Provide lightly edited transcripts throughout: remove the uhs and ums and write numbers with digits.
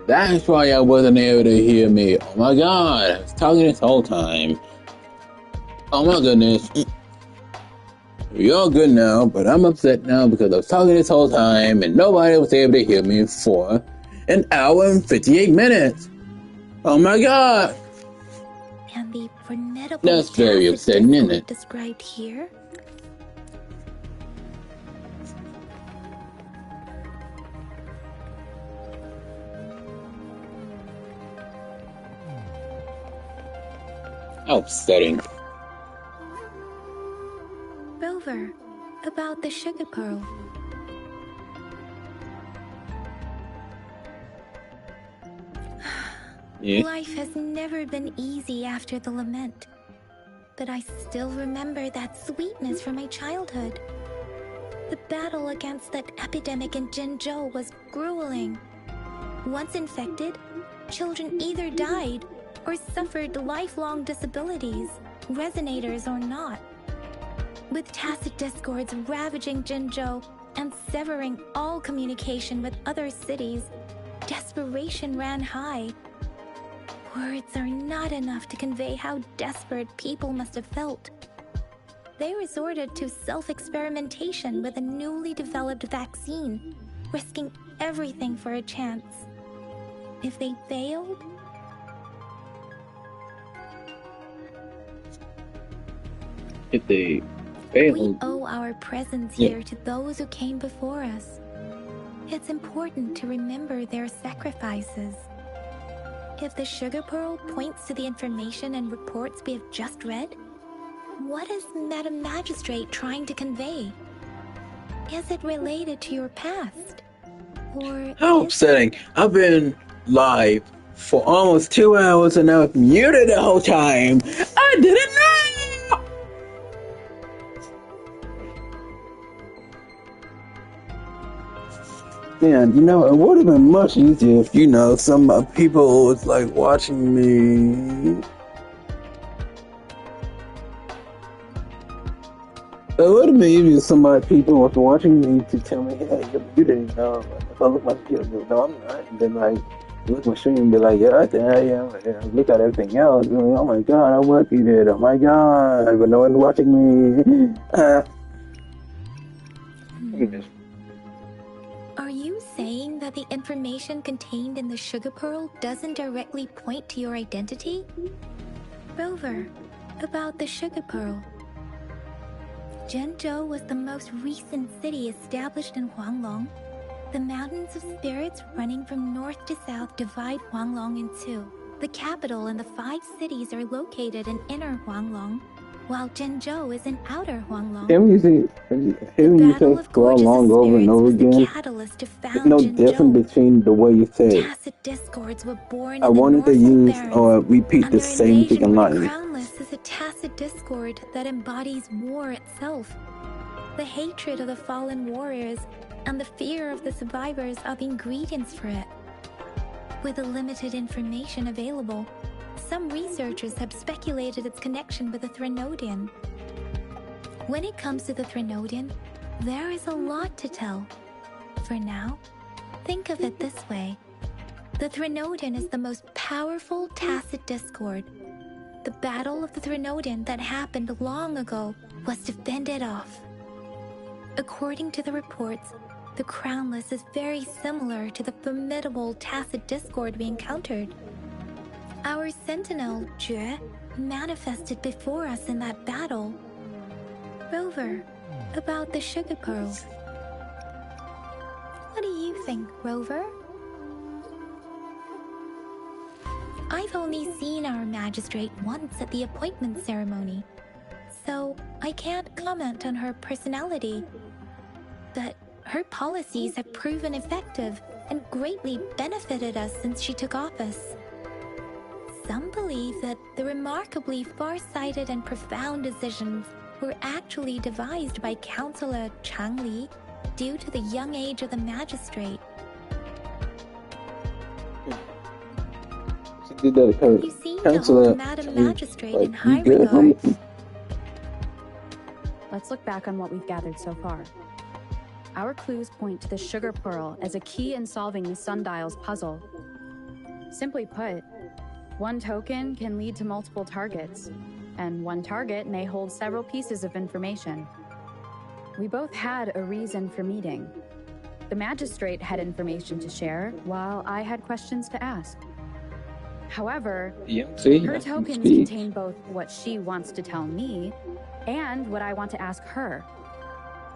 That's why I wasn't able to hear me. Oh my god, I was talking this whole time. Oh my goodness. You're good now, but I'm upset now because I was talking this whole time and nobody was able to hear me for an hour and 58 minutes. Oh my god. And the formidable That's very upsetting, isn't it? described here? Upsetting. Rover, about the sugar pearl. Yeah. Life has never been easy after the lament, but I still remember that sweetness from my childhood. The battle against that epidemic in Jinzhou was grueling. Once infected, children either died or suffered lifelong disabilities, resonators or not. With tacit discords ravaging Jinzhou and severing all communication with other cities, desperation ran high. Words are not enough to convey how desperate people must have felt. They resorted to self-experimentation with a newly developed vaccine, risking everything for a chance. If they failed, we owe our presence here to those who came before us. It's important to remember their sacrifices. If the sugar pearl points to the information and reports we have just read, what is Madam Magistrate trying to convey? Is it related to your past? Or how upsetting. I've been live for almost 2 hours and I was muted the whole time. I didn't know! Man, it would have been much easier if, some people was like watching me. It would have been easier if people was watching me to tell me, hey, you're muted, if I look like you, no, I'm not. And then, look at my stream and be like, yeah, I am. And look at everything else. And oh my god, I was muted. Oh my god, but no one's watching me. Are you saying that the information contained in the sugar pearl doesn't directly point to your identity? Rover, about the sugar pearl. Jinzhou was the most recent city established in Huanglong. The mountains of spirits running from north to south divide Huanglong in two. The capital and the 5 cities are located in inner Huanglong, while Jinzhou is in outer Huanglong. Hearing you say Huanglong over and over again, there's no difference between the way you say it. Tacit discords were born I wanted to use or repeat the same freaking line. Crownless is a tacit discord that embodies war itself. The hatred of the fallen warriors and the fear of the survivors are the ingredients for it. With the limited information available, some researchers have speculated its connection with the Threnodian. When it comes to the Threnodian, there is a lot to tell. For now, think of it this way. The Threnodian is the most powerful tacit discord. The battle of the Threnodian that happened long ago was to fend it off. According to the reports, the Crownless is very similar to the formidable tacit discord we encountered. Our sentinel, Jue, manifested before us in that battle. Rover, about the sugar pearl. What do you think, Rover? I've only seen our magistrate once at the appointment ceremony, so I can't comment on her personality. But her policies have proven effective and greatly benefited us since she took office. Some believe that the remarkably far-sighted and profound decisions were actually devised by Councillor Changli due to the young age of the magistrate. She did that You seem to hold Madam Magistrate in high good, regard. Let's look back on what we've gathered so far. Our clues point to the sugar pearl as a key in solving the sundial's puzzle. Simply put, one token can lead to multiple targets, and one target may hold several pieces of information. We both had a reason for meeting. The magistrate had information to share, while I had questions to ask. However, her tokens contain both what she wants to tell me and what I want to ask her,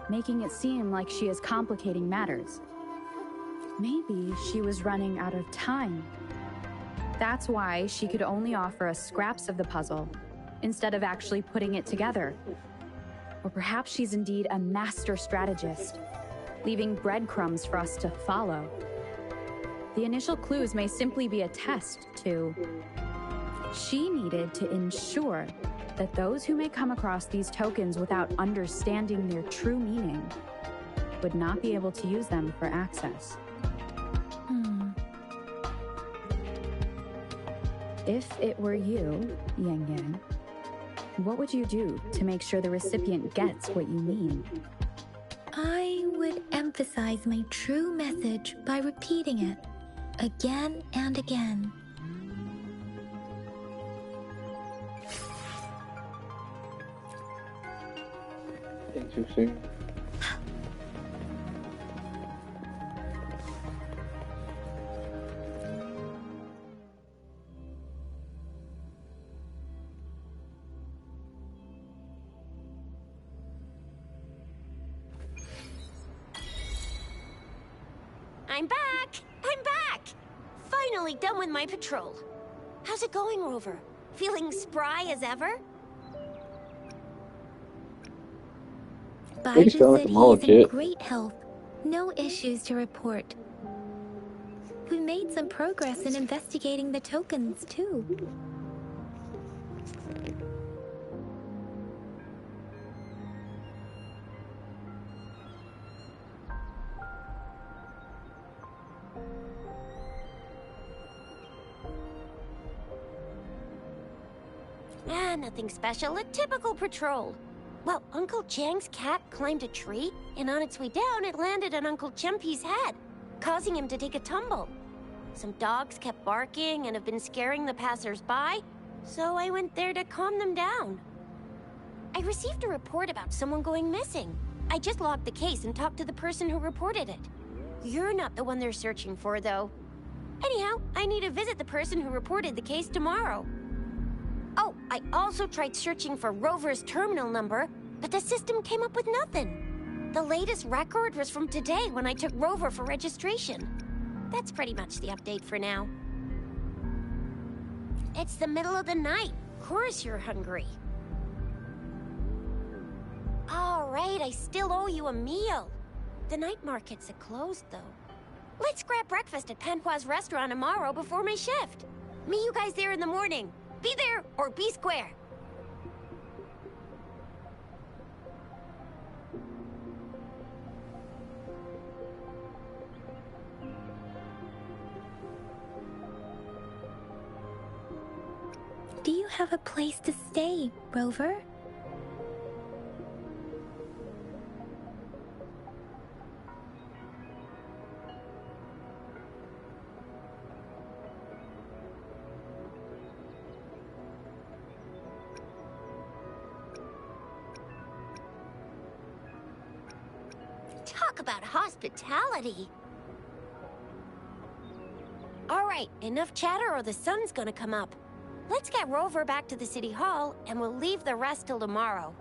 making it seem like she is complicating matters. Maybe she was running out of time. That's why she could only offer us scraps of the puzzle, instead of actually putting it together. Or perhaps she's indeed a master strategist, leaving breadcrumbs for us to follow. The initial clues may simply be a test to... She needed to ensure that those who may come across these tokens without understanding their true meaning would not be able to use them for access. If it were you, Yang Yang, what would you do to make sure the recipient gets what you mean? I would emphasize my true message by repeating it again and again. Interesting. I'm back! I'm back! Finally done with my patrol. How's it going, Rover? Feeling spry as ever? Baiju said he is in great health. No issues to report. We made some progress in investigating the tokens, too. Nothing special. A typical patrol. Well, Uncle Chang's cat climbed a tree, and on its way down, it landed on Uncle Chempi's head, causing him to take a tumble. Some dogs kept barking and have been scaring the passers-by, so I went there to calm them down. I received a report about someone going missing. I just logged the case and talked to the person who reported it. You're not the one they're searching for, though. Anyhow, I need to visit the person who reported the case tomorrow. Oh, I also tried searching for Rover's terminal number, but the system came up with nothing. The latest record was from today when I took Rover for registration. That's pretty much the update for now. It's the middle of the night. Of course you're hungry. All right, I still owe you a meal. The night markets are closed, though. Let's grab breakfast at Panhua's restaurant tomorrow before my shift. Meet you guys there in the morning. Be there or be square. Do you have a place to stay, Rover? Talk about hospitality. All right, enough chatter or the sun's gonna come up. Let's get Rover back to the city hall, and we'll leave the rest till tomorrow.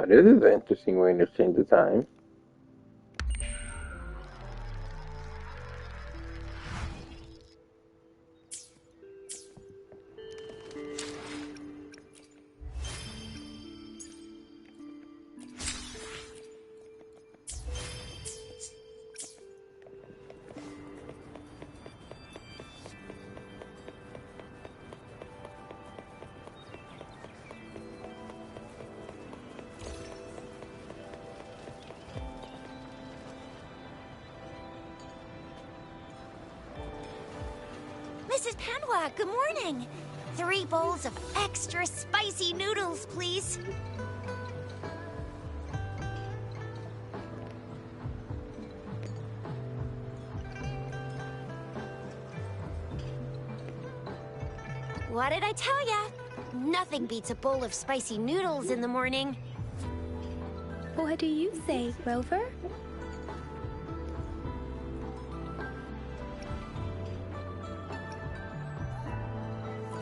Oh, this is an interesting way to change the time. Mrs. Panwa, good morning. 3 bowls of extra spicy noodles, please. What did I tell ya? Nothing beats a bowl of spicy noodles in the morning. What do you say, Rover?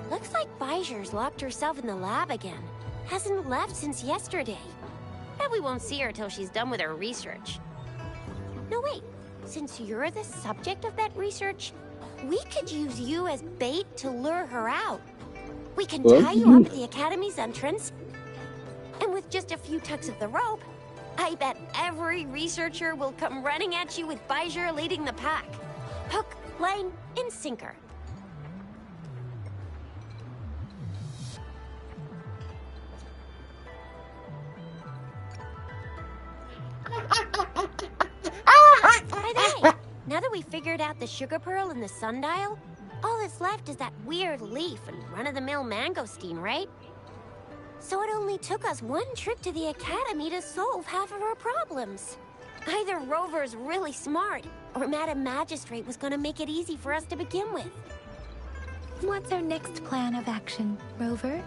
Looks like Bijur's locked herself in the lab again. Hasn't left since yesterday. Bet we won't see her till she's done with her research. No, wait. Since you're the subject of that research, we could use you as bait to lure her out. We can tie you up at the Academy's entrance. And with just a few tugs of the rope, I bet every researcher will come running at you with Bijur leading the pack. Hook, line, and sinker. By the way, now that we figured out the sugar pearl and the sundial, all that's left is that weird leaf and run-of-the-mill mangosteen, right? So it only took us 1 trip to the Academy to solve half of our problems. Either Rover's really smart, or Madam Magistrate was gonna make it easy for us to begin with. What's our next plan of action, Rover?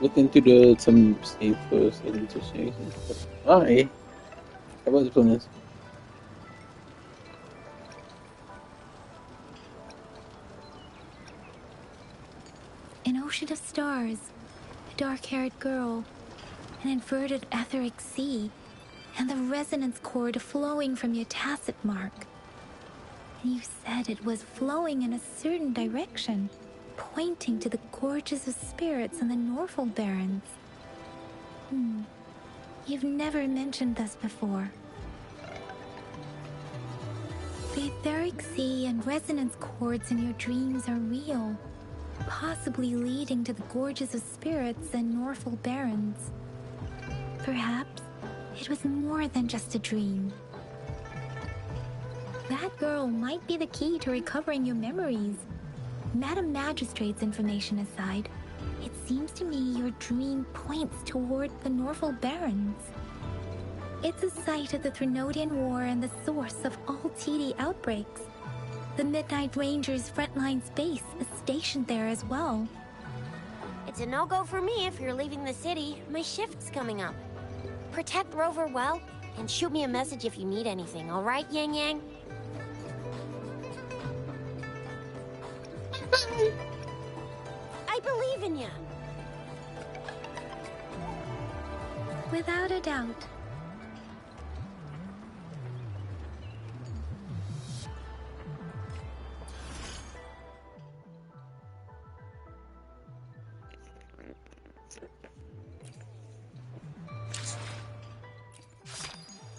Look into some safe situations. Hi. How about this one? An ocean of stars, a dark-haired girl, an inverted etheric sea, and the resonance cord flowing from your tacit mark. And you said it was flowing in a certain direction, pointing to the gorges of spirits and the Norfolk Barrens. You've never mentioned this before. The etheric sea and resonance cords in your dreams are real, possibly leading to the gorges of spirits and Norfolk Barrens. Perhaps it was more than just a dream. That girl might be the key to recovering your memories. Madam Magistrate's information aside, it seems to me your dream points toward the Norfolk Barrens. It's a site of the Threnodian War and the source of all TD outbreaks. The Midnight Rangers' frontline base is stationed there as well. It's a no-go for me if you're leaving the city. My shift's coming up. Protect Rover well, and shoot me a message if you need anything, all right, Yang Yang? I believe in you. Without a doubt.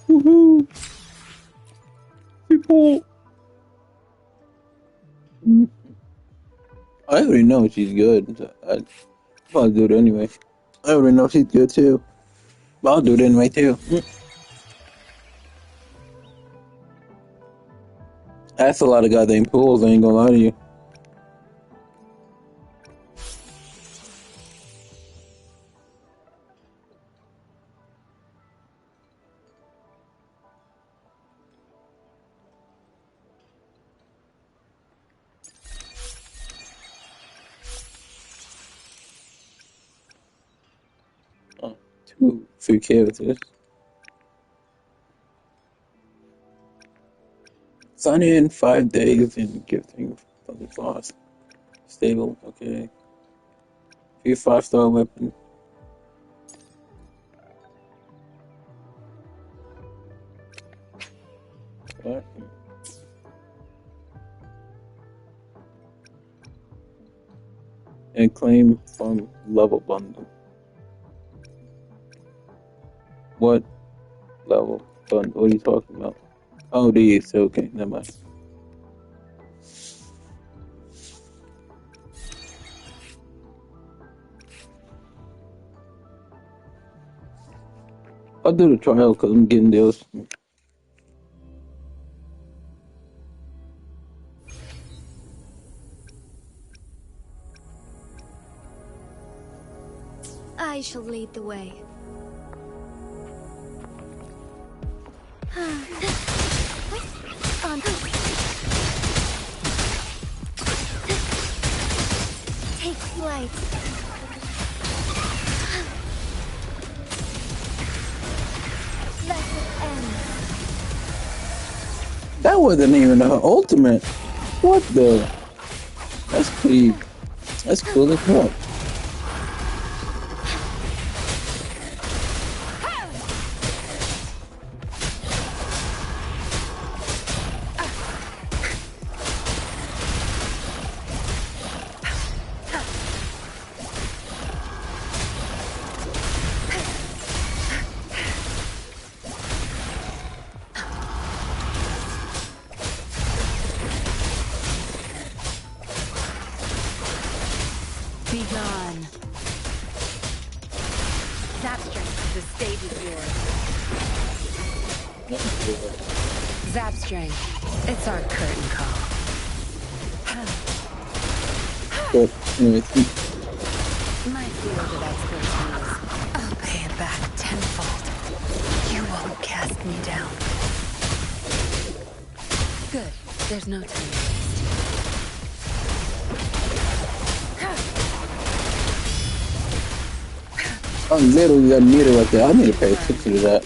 Woohoo! People! I already know she's good. So I'll do it anyway. I already know she's good too. But I'll do it anyway too. That's a lot of goddamn pools, I ain't gonna lie to you. Oh, 2 free characters. Sign in 5 days and give things from the class. Stable, okay. A 5-star weapon. What? And claim from level bundle. What level bundle? What are you talking about? Oh, these. Okay, never mind. I'll do the trial because I'm getting those. I shall lead the way. Take flight. Let it end. That wasn't even her ultimate. What the? That's pretty. That's cool as fuck. Be gone. Zap strength, the stage is yours. Zap strength, it's our curtain call. But anyway, My field of expertise. I'll pay it back tenfold. You won't cast me down. Good. There's no time to waste. I'm literally that meter right there. I need to pay attention to that.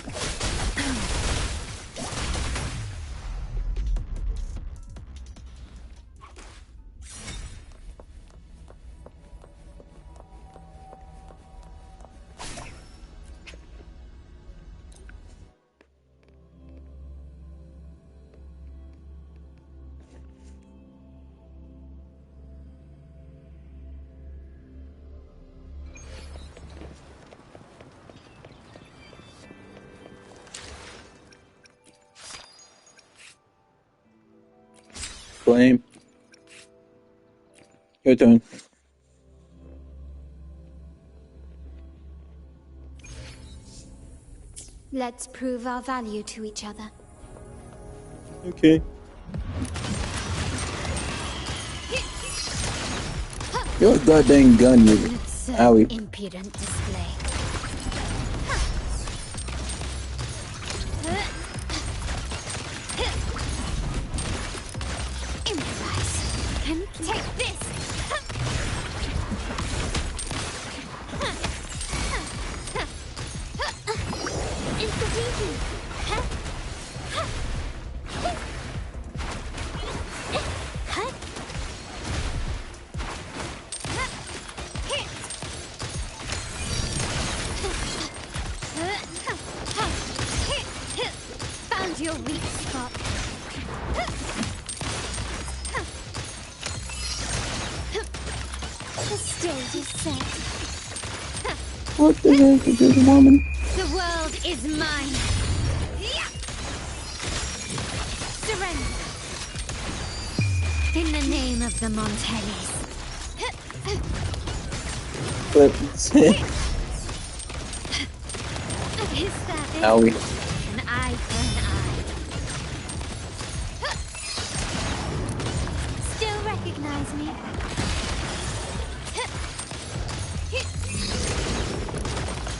Flame. Your turn. Let's prove our value to each other. Okay. Your goddamn gun, you owie. Impudent display. Improvise. Can take this. Found your weak spot. The stage is set. What the heck is this woman? The world is mine. Surrender. In the name of the Montellis. But Is that it? owie. An eye for an eye. Still recognize me?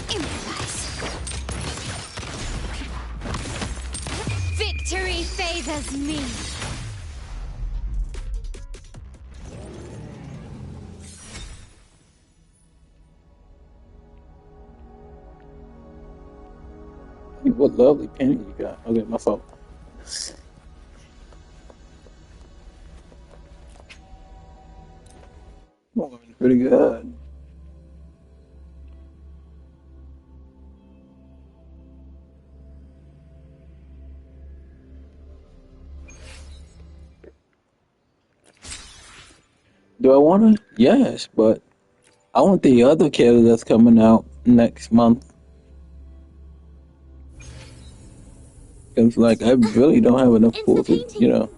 Improvise. Victory favors me. What lovely painting you got. Okay, my fault. Oh, pretty good. Do I want to? Yes, but I want the other kid that's coming out next month. Because, like, I really don't have enough It's the pools to, painting.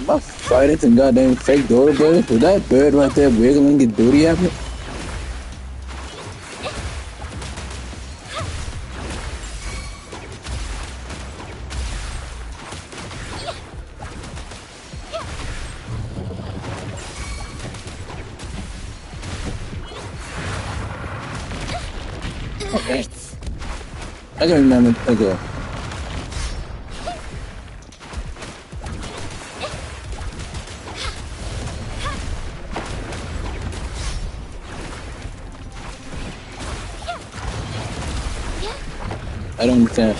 Am I fighting some goddamn fake dodo bird? Was that bird right there wiggling his booty at me? Okay. I can remember. Okay. I don't understand.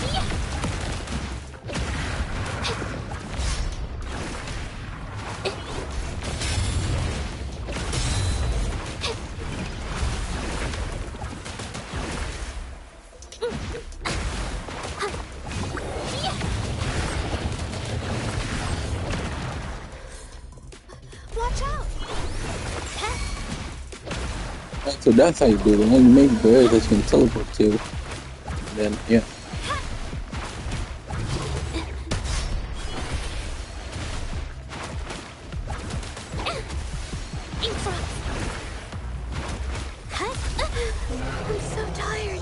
Watch out! So that's how you do it. When you make birds that you can teleport to, then yeah. I'm so tired.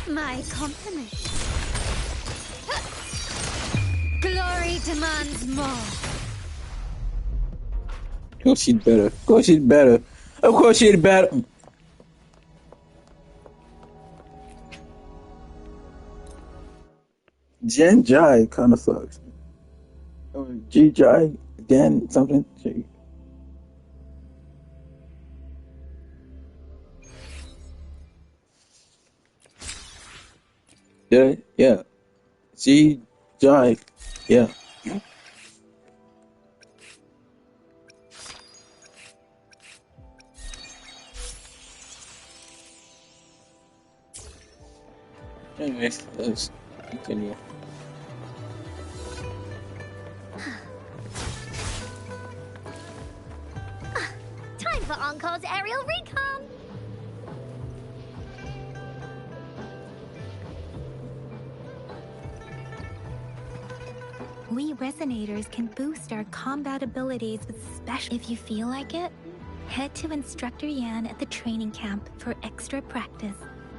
My compliments. Glory demands more. Of course she's better. Of course she's better. Of course she's better. Jen Jai kind of sucks. G Jai, Dan something. G. Did I? Yeah. G Jai. Yeah. Anyways, let's continue. Time for Encore's aerial recon. We resonators can boost our combat abilities with special. If you feel like it, head to Instructor Yan at the training camp for extra practice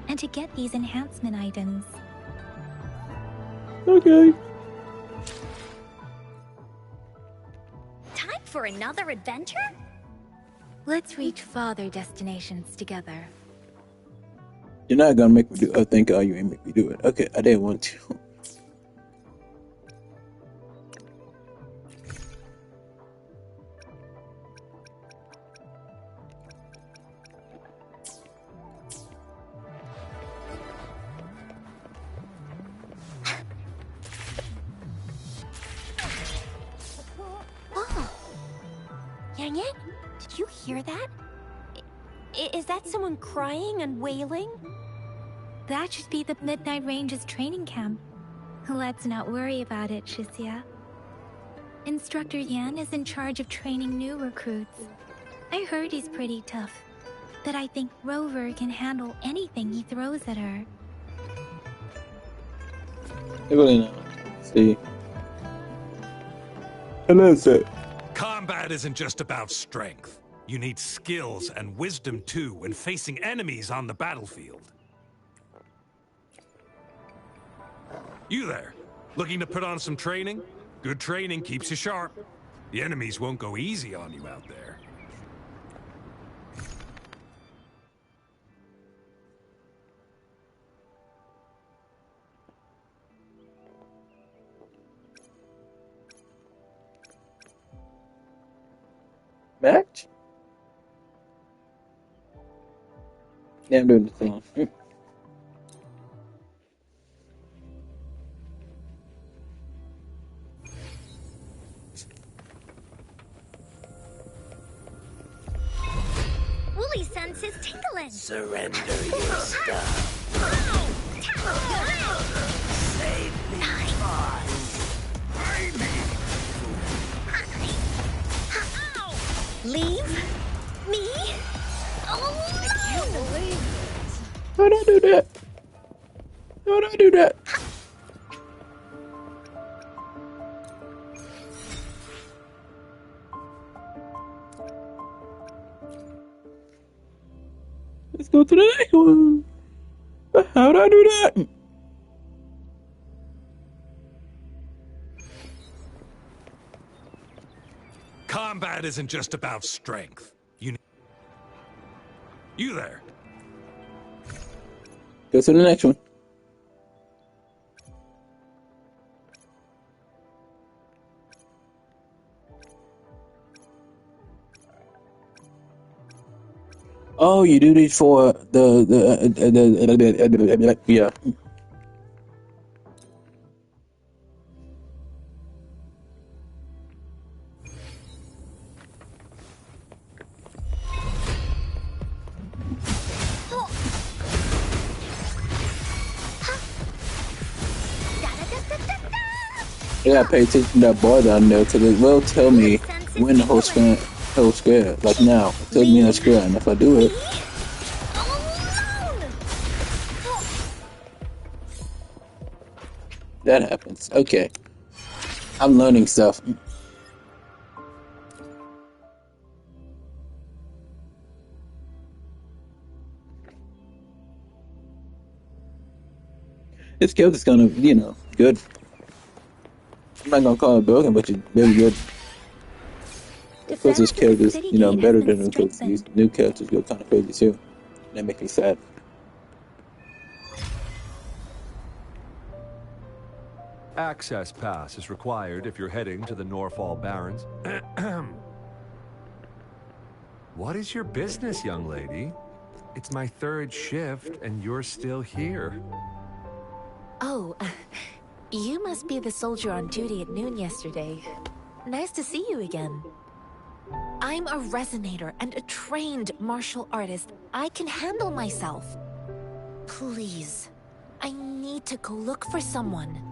and to get these enhancement items. Okay. Time for another adventure? Let's reach farther destinations together. You're not gonna make me do. Oh, thank God you ain't make me do it. Okay, I didn't want to. Yang Yang, did you hear that? Is that someone crying and wailing? That should be the Midnight Ranges training camp. Let's not worry about it, Shisia. Instructor Yan is in charge of training new recruits. I heard he's pretty tough, but I think Rover can handle anything he throws at her. Really not. See. Hello, sir. Combat isn't just about strength. You need skills and wisdom too when facing enemies on the battlefield. You there, looking to put on some training? Good training keeps you sharp. The enemies won't go easy on you out there. Match? Yeah, I'm doing the thing. Wooly sense is tingling. Surrender your stuff. Safely fought. Leave me alone. How'd I do that? How'd I do that? Let's go to the next one. How'd I do that? Combat isn't just about strength. You there. Go to the next one. Oh, you do these for the yeah. I gotta pay attention to that bar down there because it will tell me when the whole square. Like now, it tells me in the square, and if I do it, that happens. Okay, I'm learning stuff. This guild is kind of, good. I'm not gonna call it broken, but it's very good. Of course, this character is, better than them because these new characters go kind of crazy too. That makes me sad. Access pass is required if you're heading to the Norfall Barrens. What is your business, young lady? It's my third shift, and you're still here. Oh, you must be the soldier on duty at noon yesterday. Nice to see you again. I'm a resonator and a trained martial artist. I can handle myself. Please, I need to go look for someone.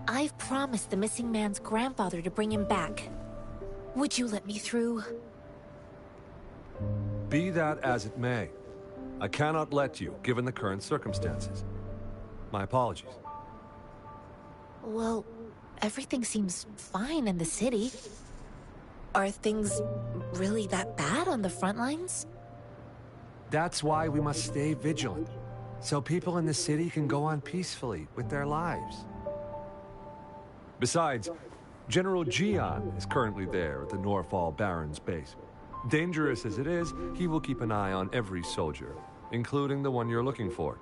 I've promised the missing man's grandfather to bring him back. Would you let me through? Be that as it may, I cannot let you, given the current circumstances. My apologies. Well, everything seems fine in the city. Are things really that bad on the front lines? That's why we must stay vigilant, so people in the city can go on peacefully with their lives. Besides, General Gian is currently there at the Norfall Barrens base. Dangerous as it is, he will keep an eye on every soldier, including the one you're looking for.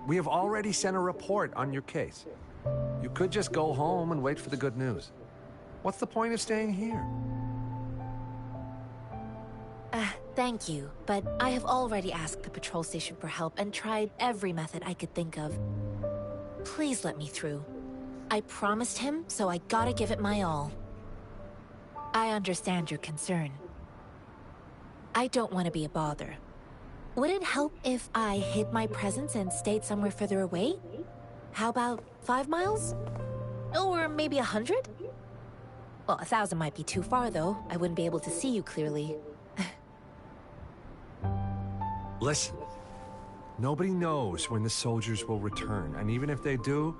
We have already sent a report on your case. You could just go home and wait for the good news. What's the point of staying here? Thank you, but I have already asked the patrol station for help and tried every method I could think of. Please let me through. I promised him, so I gotta give it my all. I understand your concern. I don't want to be a bother. Would it help if I hid my presence and stayed somewhere further away? How about 5 miles? Or maybe 100? Well, 1,000 might be too far, though. I wouldn't be able to see you clearly. Listen, nobody knows when the soldiers will return, and even if they do,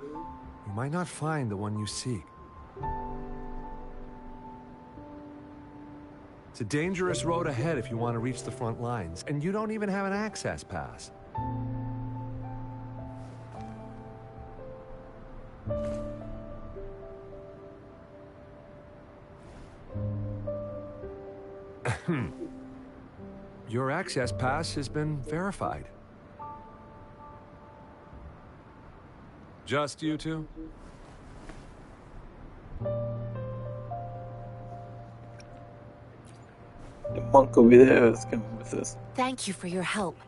you might not find the one you seek. It's a dangerous road ahead if you want to reach the front lines, and you don't even have an access pass. Your access pass has been verified. Just you two? monk over there is coming with us. Thank you for your help.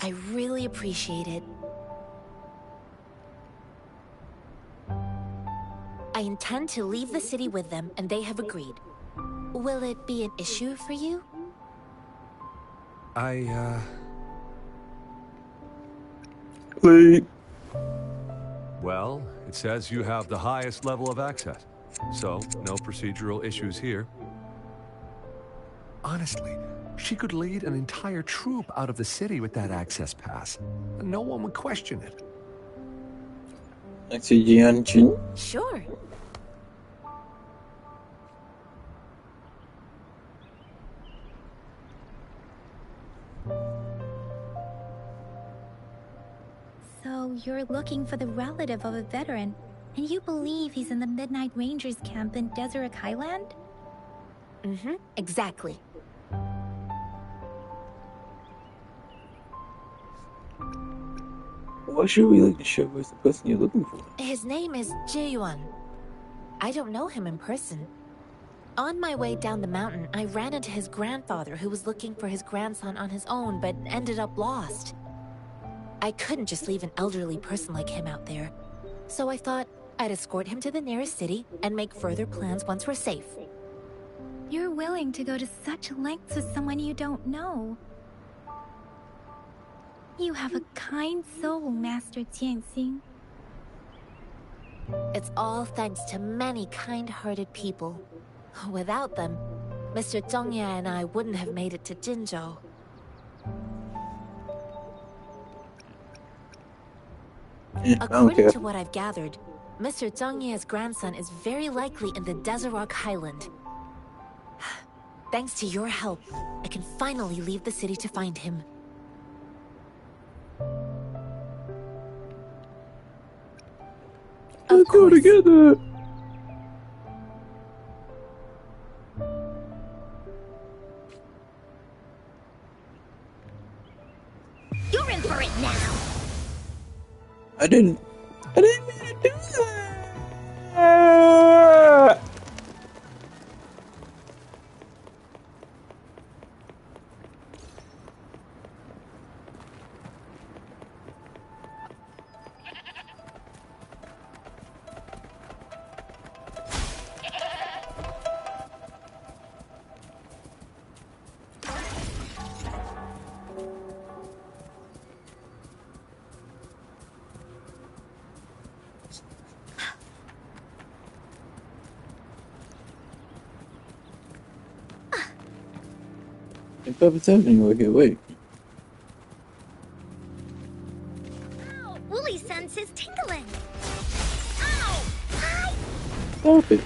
I really appreciate it. I intend to leave the city with them, and they have agreed. Will it be an issue for you? Wait. Well, it says you have the highest level of access. So, no procedural issues here. Honestly, she could lead an entire troop out of the city with that access pass. No one would question it. Next to Jianchin. Sure. So you're looking for the relative of a veteran, and you believe he's in the Midnight Rangers camp in Deseret Highland? Mm-hmm, exactly. Why should we like to show who's the person you're looking for? His name is Ji-yuan. I don't know him in person. On my way down the mountain, I ran into his grandfather who was looking for his grandson on his own but ended up lost. I couldn't just leave an elderly person like him out there. So I thought I'd escort him to the nearest city and make further plans once we're safe. You're willing to go to such lengths with someone you don't know. You have a kind soul, Master Jianxing. It's all thanks to many kind-hearted people. Without them, Mr. Zhongye and I wouldn't have made it to Jinzhou. According to what I've gathered, Mr. Zhongye's grandson is very likely in the Deseret Highland. Thanks to your help, I can finally leave the city to find him. Let's go together. You're in for it now. I didn't mean to do that. What's happening over here? Wait. Ow! Wooly sense is tingling. Ow! Hi! Stop it.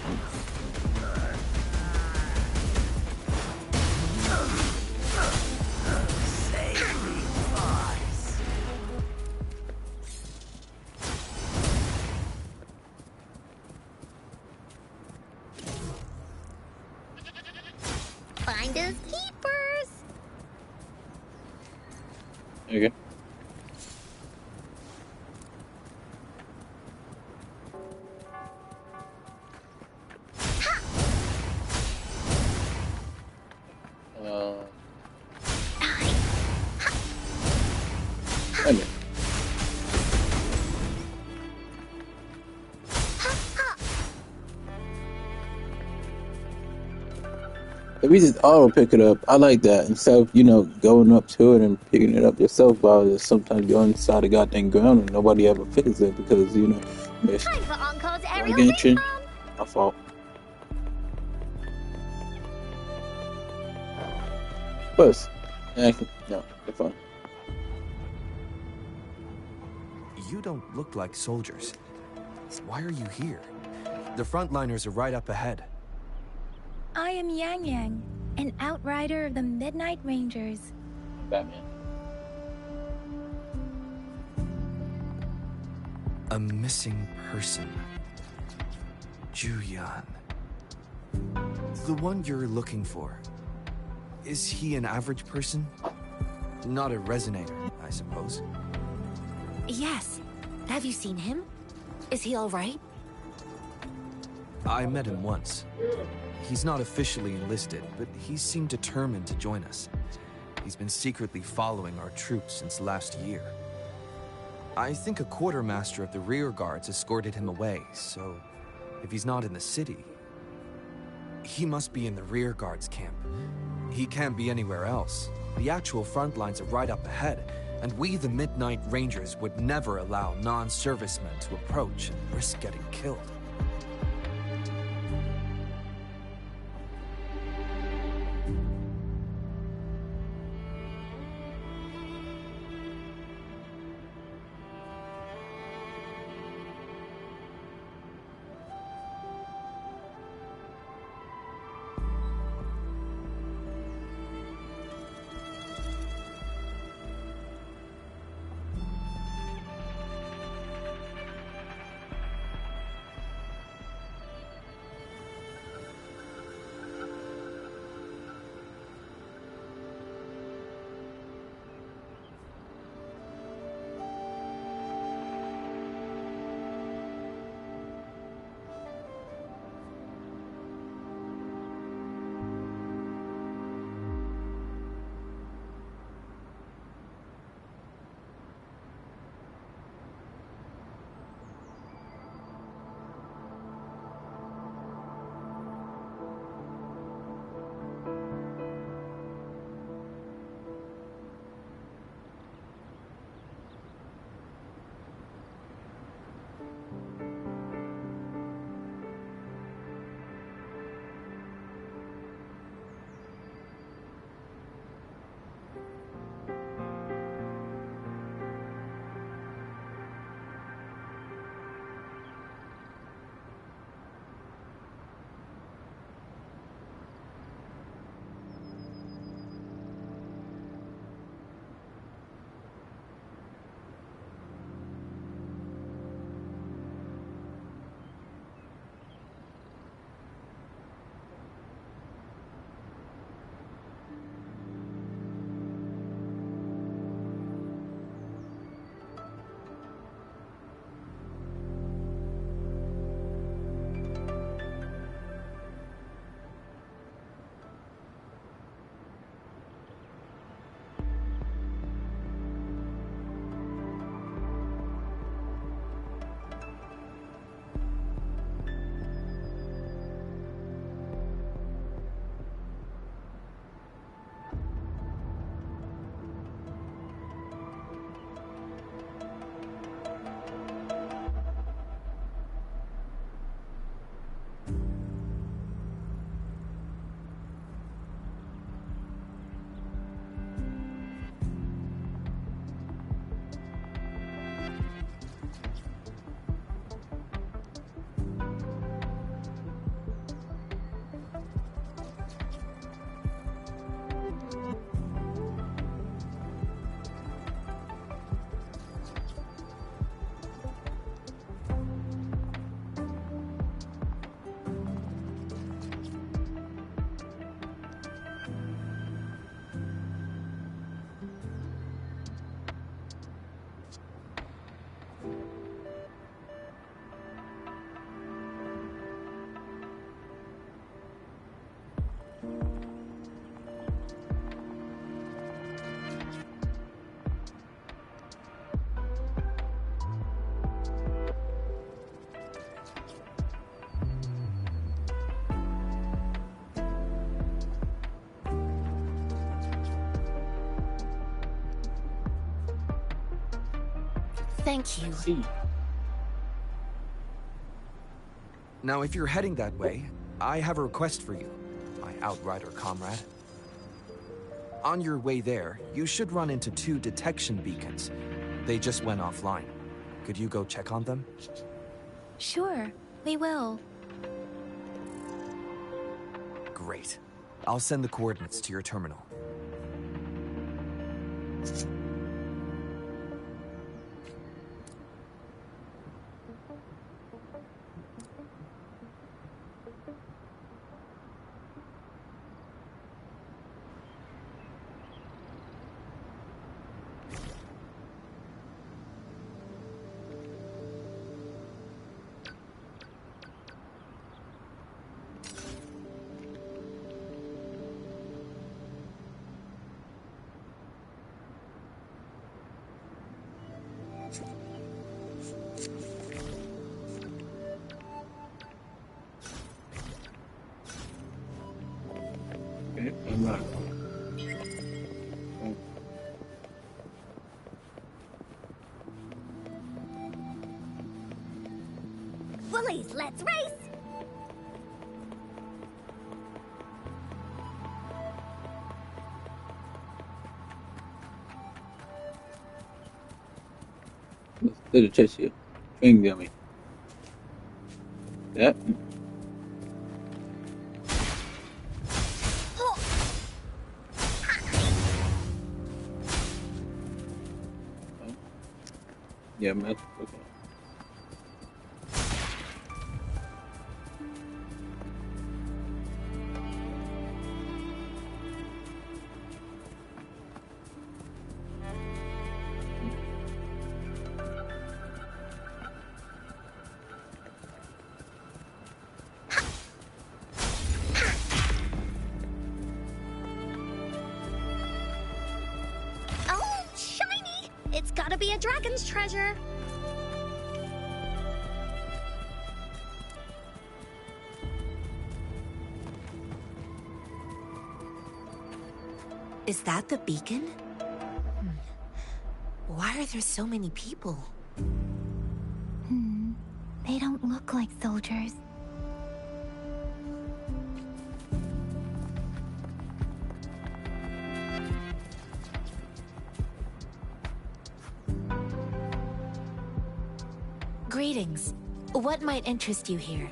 Save me, boys. Finders keepers. Okay. Okay. If we just auto pick it up, I like that. Instead of, going up to it and picking it up yourself while it's sometimes you're inside the goddamn ground and nobody ever picks it because, it's Time for Encore's aerial Genshin. recon. My fault. Plus, actually, no, they're fine. You don't look like soldiers. Why are you here? The frontliners are right up ahead. I am Yang Yang, an outrider of the Midnight Rangers. Batman. A missing person. Juyan. The one you're looking for. Is he an average person? Not a resonator, I suppose. Yes. Have you seen him? Is he all right? I met him once. He's not officially enlisted, but he seemed determined to join us. He's been secretly following our troops since last year. I think a quartermaster of the rear guards escorted him away, so if he's not in the city, he must be in the rear guards camp. He can't be anywhere else. The actual front lines are right up ahead, and we, the Midnight Rangers, would never allow non-servicemen to approach and risk getting killed. Thank you. See. Now, if you're heading that way, I have a request for you, my outrider comrade. On your way there, you should run into 2 detection beacons. They just went offline. Could you go check on them? Sure, we will. Great. I'll send the coordinates to your terminal. Okay, I'm not. Bullies, let's race! Let's do the chest here. Chewing gummy. Yep. Yeah, that's okay. Oh, shiny! It's gotta be a dragon's treasure. Is that the beacon? Why are there so many people? They don't look like soldiers. Greetings. What might interest you here?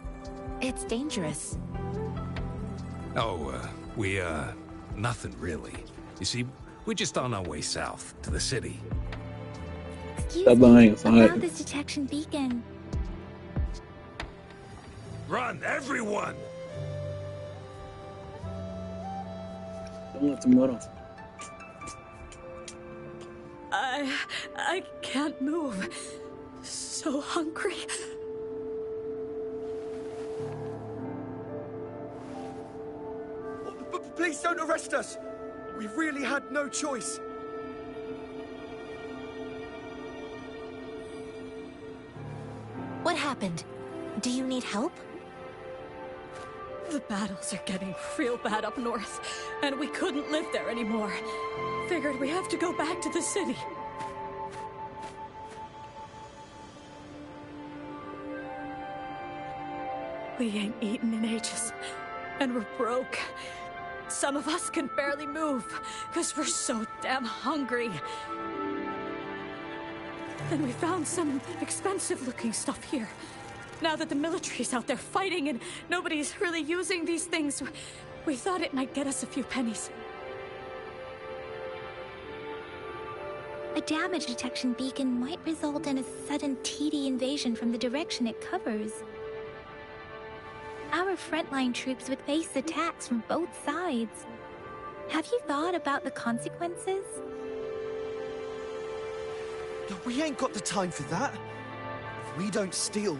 It's dangerous. Oh, nothing really. You see, we're just on our way south to the city. Excuse Stop me, lying, it's alright. about this detection beacon. Run, everyone! Don't let them run off. I can't move. So hungry. Please don't arrest us! We really had no choice. What happened? Do you need help? The battles are getting real bad up north, and we couldn't live there anymore. Figured we have to go back to the city. We ain't eaten in ages, and we're broke. Some of us can barely move, because we're so damn hungry. And we found some expensive-looking stuff here. Now that the military's out there fighting and nobody's really using these things, we thought it might get us a few pennies. A damage detection beacon might result in a sudden TD invasion from the direction it covers. Our frontline troops would face attacks from both sides. Have you thought about the consequences? We ain't got the time for that. If we don't steal,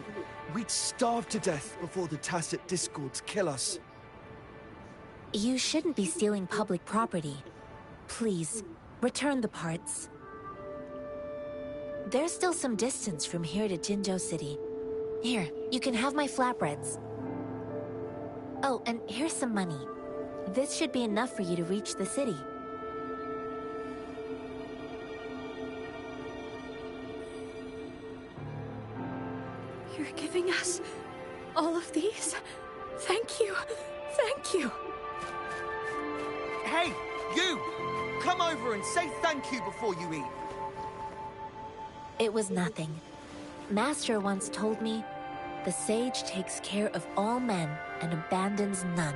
we'd starve to death before the Tacit Discords kill us. You shouldn't be stealing public property. Please, return the parts. There's still some distance from here to Jinzhou City. Here, you can have my flatbreads. Oh, and here's some money. This should be enough for you to reach the city. You're giving us all of these? Thank you. Thank you. Hey, you! Come over and say thank you before you eat. It was nothing. Master once told me, the sage takes care of all men and abandons none.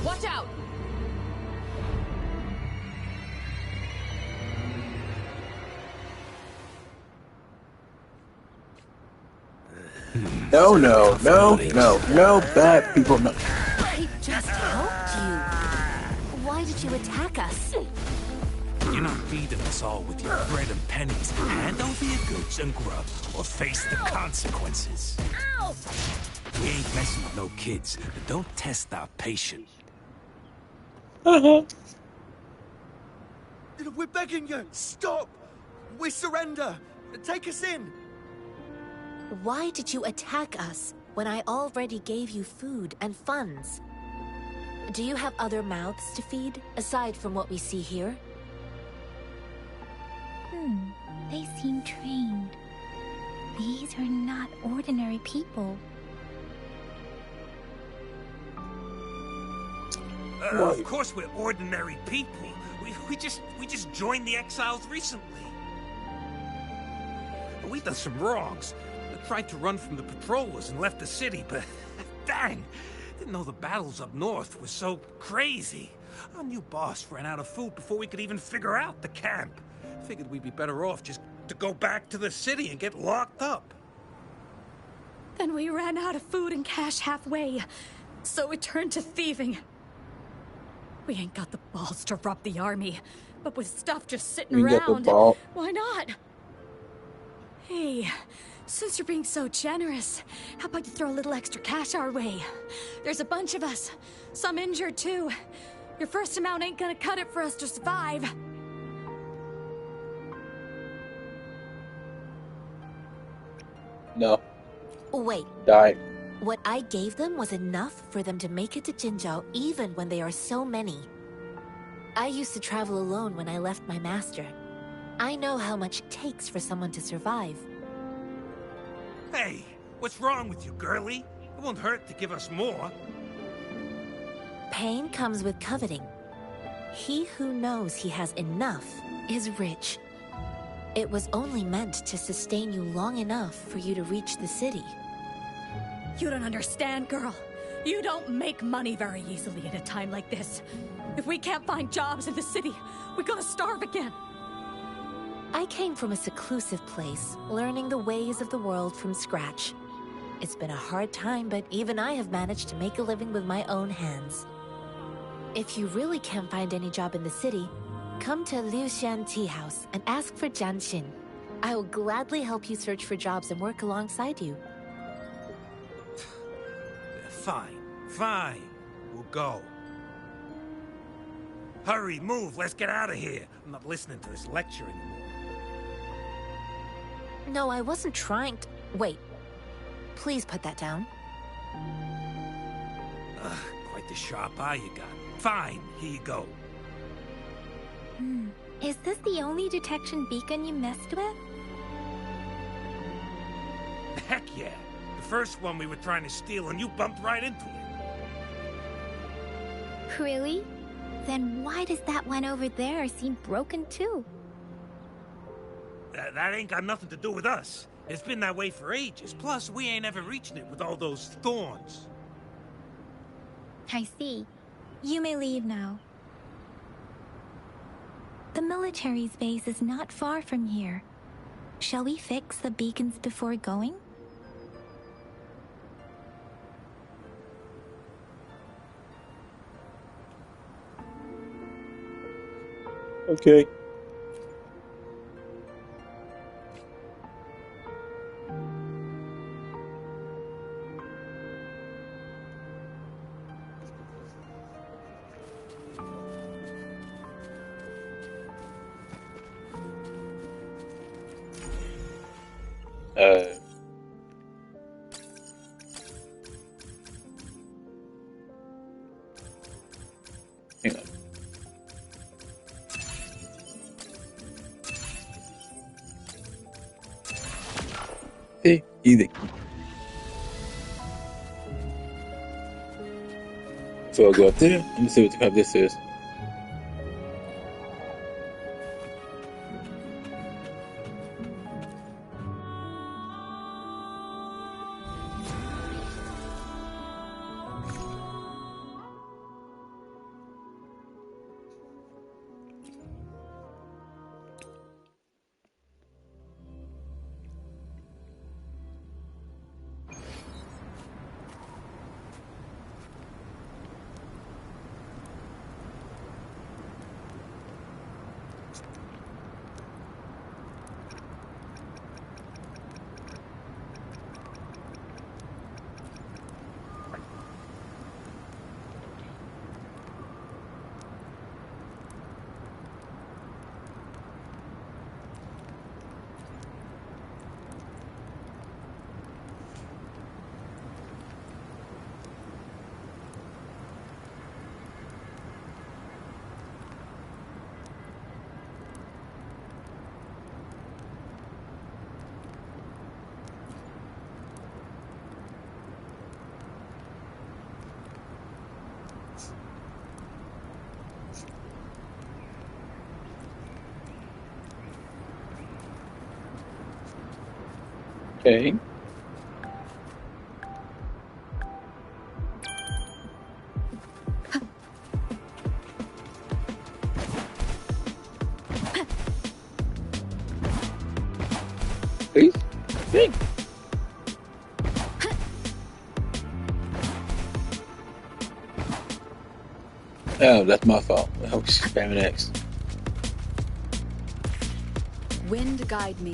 Watch out! No, no, no, no, no, bad people, no. I just helped you. Why did you attack us? You're not feeding us all with your bread and pennies. Hand over your goods and grub, or face the consequences. Ow! We ain't messing with no kids, but don't test our patience. We're begging you, stop! We surrender! Take us in! Why did you attack us when I already gave you food and funds? Do you have other mouths to feed, aside from what we see here? They seem trained. These are not ordinary people. Of course we're ordinary people. We just joined the exiles recently. We've done some wrongs. We tried to run from the patrollers and left the city, but dang, didn't know the battles up north were so crazy. Our new boss ran out of food before we could even figure out the camp. Figured we'd be better off just to go back to the city and get locked up. Then we ran out of food and cash halfway, so we turned to thieving. We ain't got the balls to rob the army, but with stuff just sitting around, why not? Hey, since you're being so generous, how about you throw a little extra cash our way? There's a bunch of us, some injured too. Your first amount ain't gonna cut it for us to survive. No. Wait. Die. What I gave them was enough for them to make it to Jinzhou even when they are so many. I used to travel alone when I left my master. I know how much it takes for someone to survive. Hey, what's wrong with you, girlie? It won't hurt to give us more. Pain comes with coveting. He who knows he has enough is rich. It was only meant to sustain you long enough for you to reach the city. You don't understand, girl. You don't make money very easily at a time like this. If we can't find jobs in the city, we're gonna starve again. I came from a seclusive place, learning the ways of the world from scratch. It's been a hard time, but even I have managed to make a living with my own hands. If you really can't find any job in the city, come to Liu Xian Tea House and ask for Jian Xin. I will gladly help you search for jobs and work alongside you. Fine. We'll go. Hurry, move, let's get out of here. I'm not listening to this lecture anymore. No, I wasn't trying to... Wait. Please put that down. Quite the sharp eye you got. Fine, here you go. Is this the only detection beacon you messed with? Heck yeah. The first one we were trying to steal and you bumped right into it. Really? Then why does that one over there seem broken too? That ain't got nothing to do with us. It's been that way for ages. Plus, we ain't ever reaching it with all those thorns. I see. You may leave now. The military's base is not far from here. Shall we fix the beacons before going? Okay. Hang on. Hey, easy. So I'll go up there. Let me see what the heck this is. Okay. Please? Hey. Oh, that's my fault. I was spamming X. Wind guide me.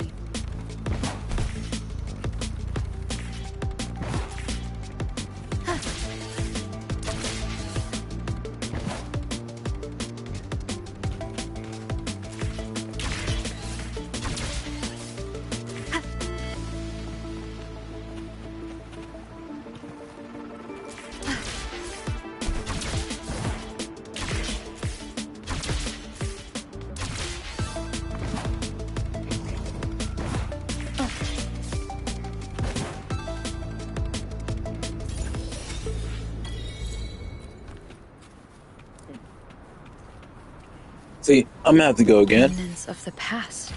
See, I'm gonna have to go again. Remnants of the past.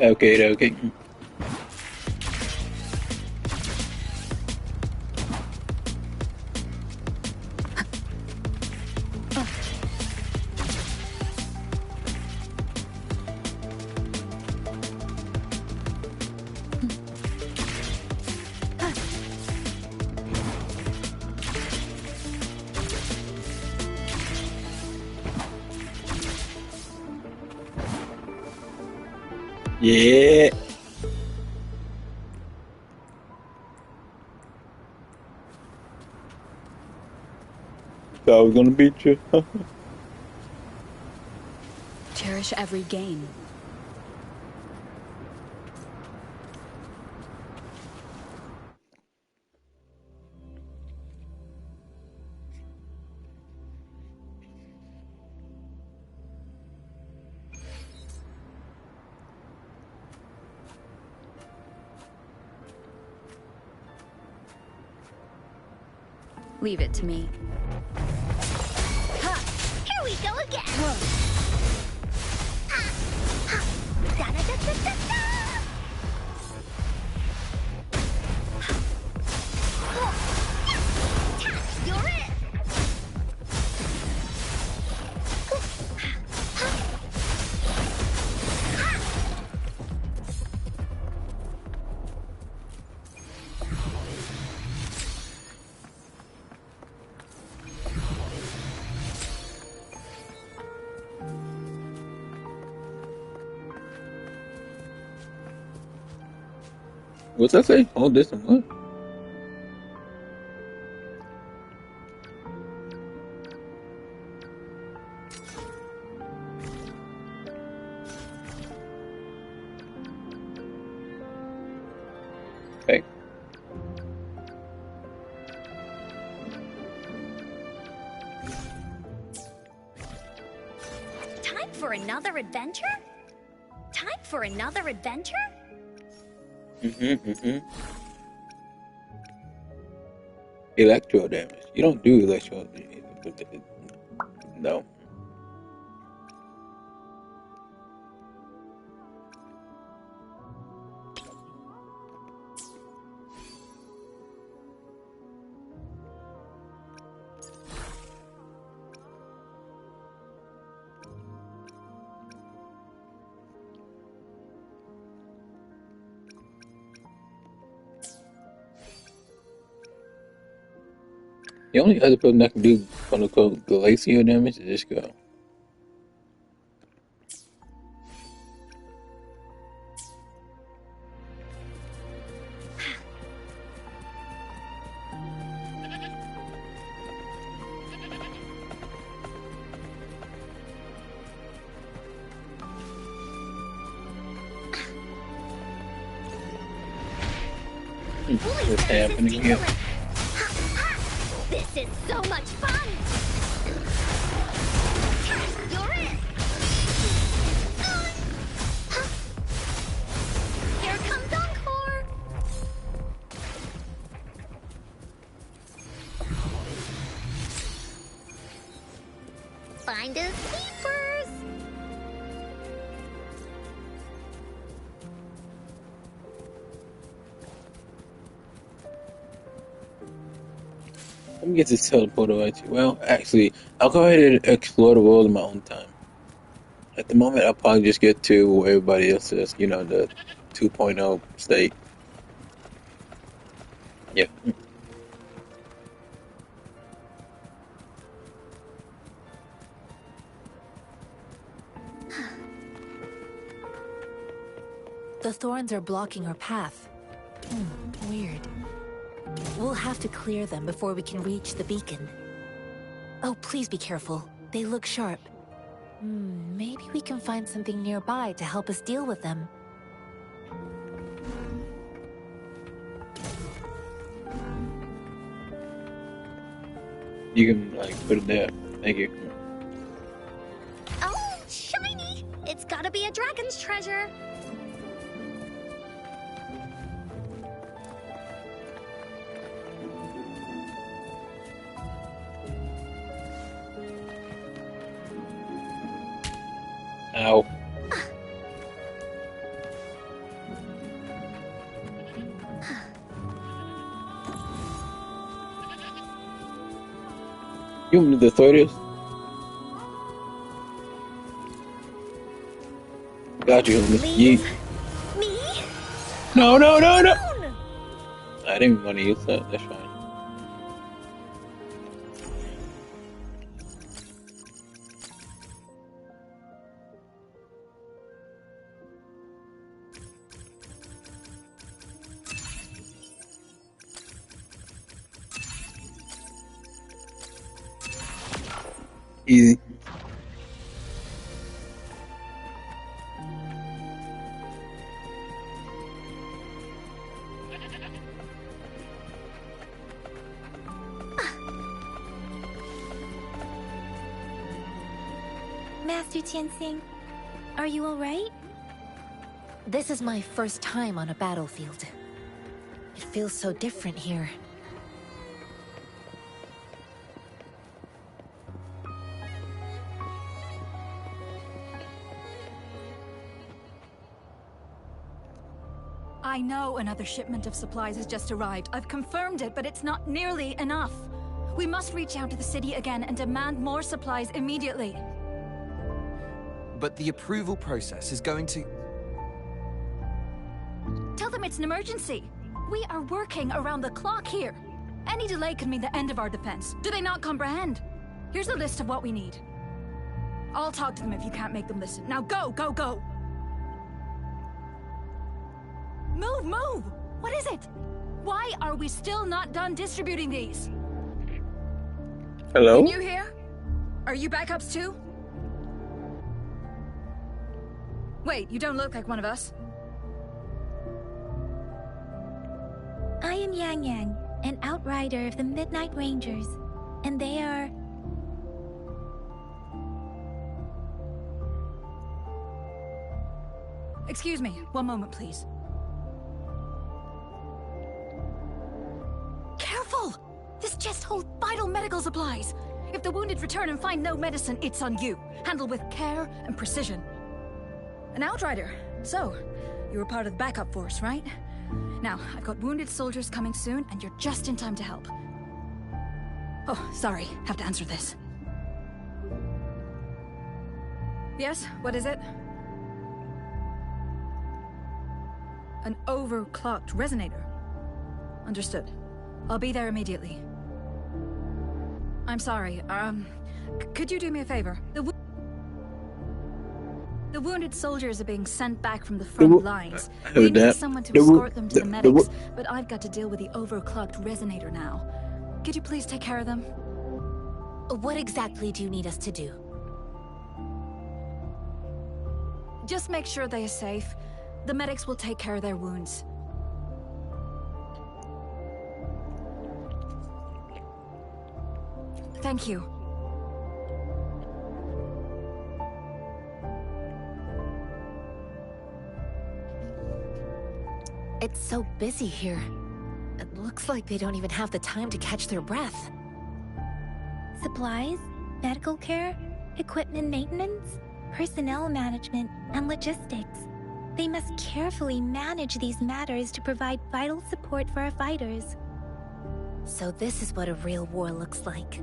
Okay. Yeah. Thought I was gonna beat you. Cherish every gain. Leave it to me. Here we go again. Da-da-da-da-da-da. You're it. What's that say? Hold this and what? Okay. Time for another adventure? Time for another adventure? Electro damage. You don't do electro. No. The only other person that can do quote unquote glacial damage is this girl. What's happening here? This is so much fun! You're in! Here comes Encore! Find us keepers! Let me get this teleporter right here. Well, actually, I'll go ahead and explore the world in my own time. At the moment, I'll probably just get to where everybody else is, you know, the 2.0 state. Yeah. The thorns are blocking our path. Weird. We'll have to clear them before we can reach the beacon. Oh, please be careful. They look sharp. Maybe we can find something nearby to help us deal with them. You can, like, put it there. Thank you. Oh, shiny! It's gotta be a dragon's treasure. Ow. You want me to throw this? Got you, Miss Yeet. Me? No, no, no, no! I didn't want to use that. That's fine. Easy. Master Tianxing, are you alright? This is my first time on a battlefield. It feels so different here. I know another shipment of supplies has just arrived. I've confirmed it, but it's not nearly enough. We must reach out to the city again and demand more supplies immediately. But the approval process is going to... Tell them it's an emergency. We are working around the clock here. Any delay could mean the end of our defense. Do they not comprehend? Here's a list of what we need. I'll talk to them if you can't make them listen. Now go, go, go! Move, move! What is it? Why are we still not done distributing these? Hello? Can you hear? Are you backups too? Wait, you don't look like one of us. I am Yang Yang, an outrider of the Midnight Rangers, and they are... Excuse me, one moment please. Careful! This chest holds vital medical supplies. If the wounded return and find no medicine, it's on you. Handle with care and precision. An outrider. So, you were part of the backup force, right? Now, I've got wounded soldiers coming soon, and you're just in time to help. Oh, sorry. Have to answer this. Yes? What is it? An overclocked resonator. Understood. I'll be there immediately. I'm sorry, could you do me a favor? The wounded soldiers are being sent back from the front lines. We need someone to escort them to the medics, but I've got to deal with the overclocked resonator now. Could you please take care of them? What exactly do you need us to do? Just make sure they are safe. The medics will take care of their wounds. Thank you. It's so busy here. It looks like they don't even have the time to catch their breath. Supplies, medical care, equipment maintenance, personnel management, and logistics. They must carefully manage these matters to provide vital support for our fighters. So this is what a real war looks like.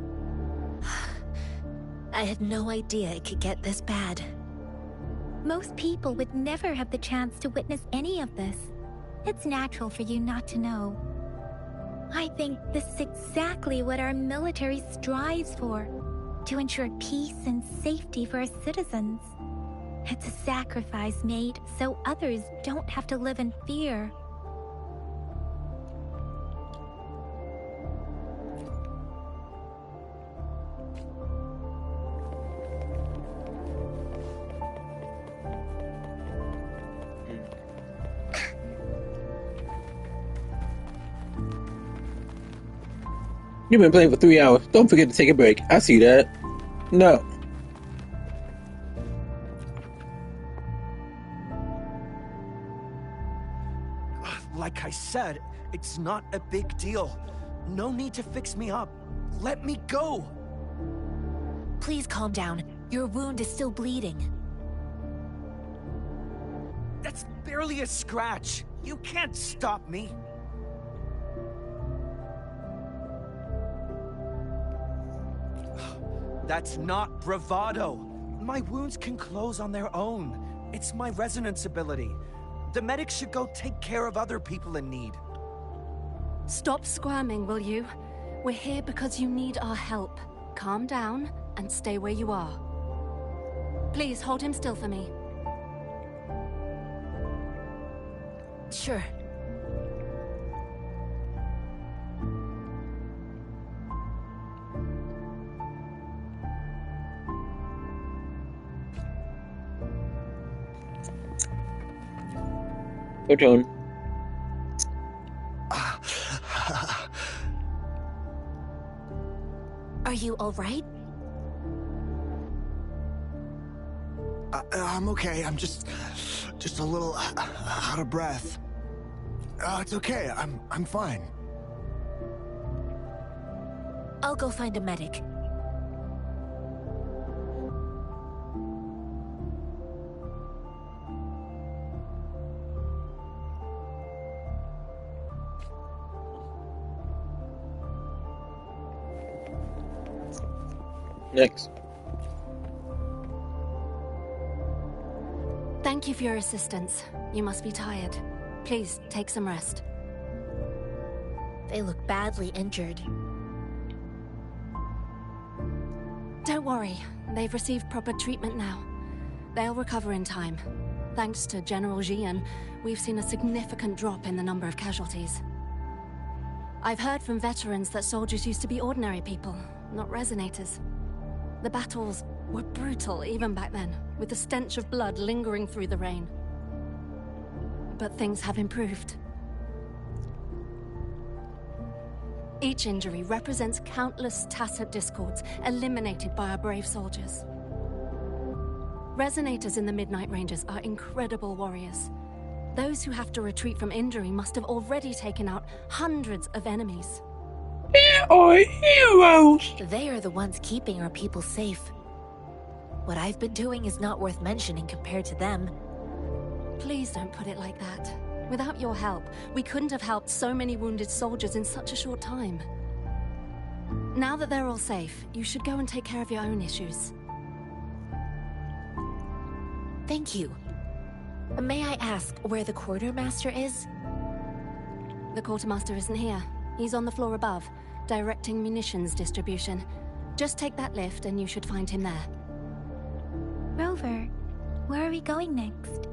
I had no idea it could get this bad. Most people would never have the chance to witness any of this. It's natural for you not to know. I think this is exactly what our military strives for, to ensure peace and safety for our citizens. It's a sacrifice made so others don't have to live in fear. You've been playing for 3 hours. Don't forget to take a break. I see that. No. Like I said, it's not a big deal. No need to fix me up. Let me go. Please calm down. Your wound is still bleeding. That's barely a scratch. You can't stop me. That's not bravado. My wounds can close on their own. It's my resonance ability. The medics should go take care of other people in need. Stop squirming, will you? We're here because you need our help. Calm down and stay where you are. Please hold him still for me. Sure. Your turn. Are you all right? I'm okay. I'm just a little out of breath. It's okay. I'm fine. I'll go find a medic. Next. Thank you for your assistance. You must be tired. Please, take some rest. They look badly injured. Don't worry. They've received proper treatment now. They'll recover in time. Thanks to General Jian, we've seen a significant drop in the number of casualties. I've heard from veterans that soldiers used to be ordinary people, not resonators. The battles were brutal even back then, with the stench of blood lingering through the rain. But things have improved. Each injury represents countless tacit discords eliminated by our brave soldiers. Resonators in the Midnight Rangers are incredible warriors. Those who have to retreat from injury must have already taken out hundreds of enemies. They are heroes! They are the ones keeping our people safe. What I've been doing is not worth mentioning compared to them. Please don't put it like that. Without your help, we couldn't have helped so many wounded soldiers in such a short time. Now that they're all safe, you should go and take care of your own issues. Thank you. May I ask where the quartermaster is? The quartermaster isn't here. He's on the floor above, directing munitions distribution. Just take that lift and you should find him there. Rover, where are we going next?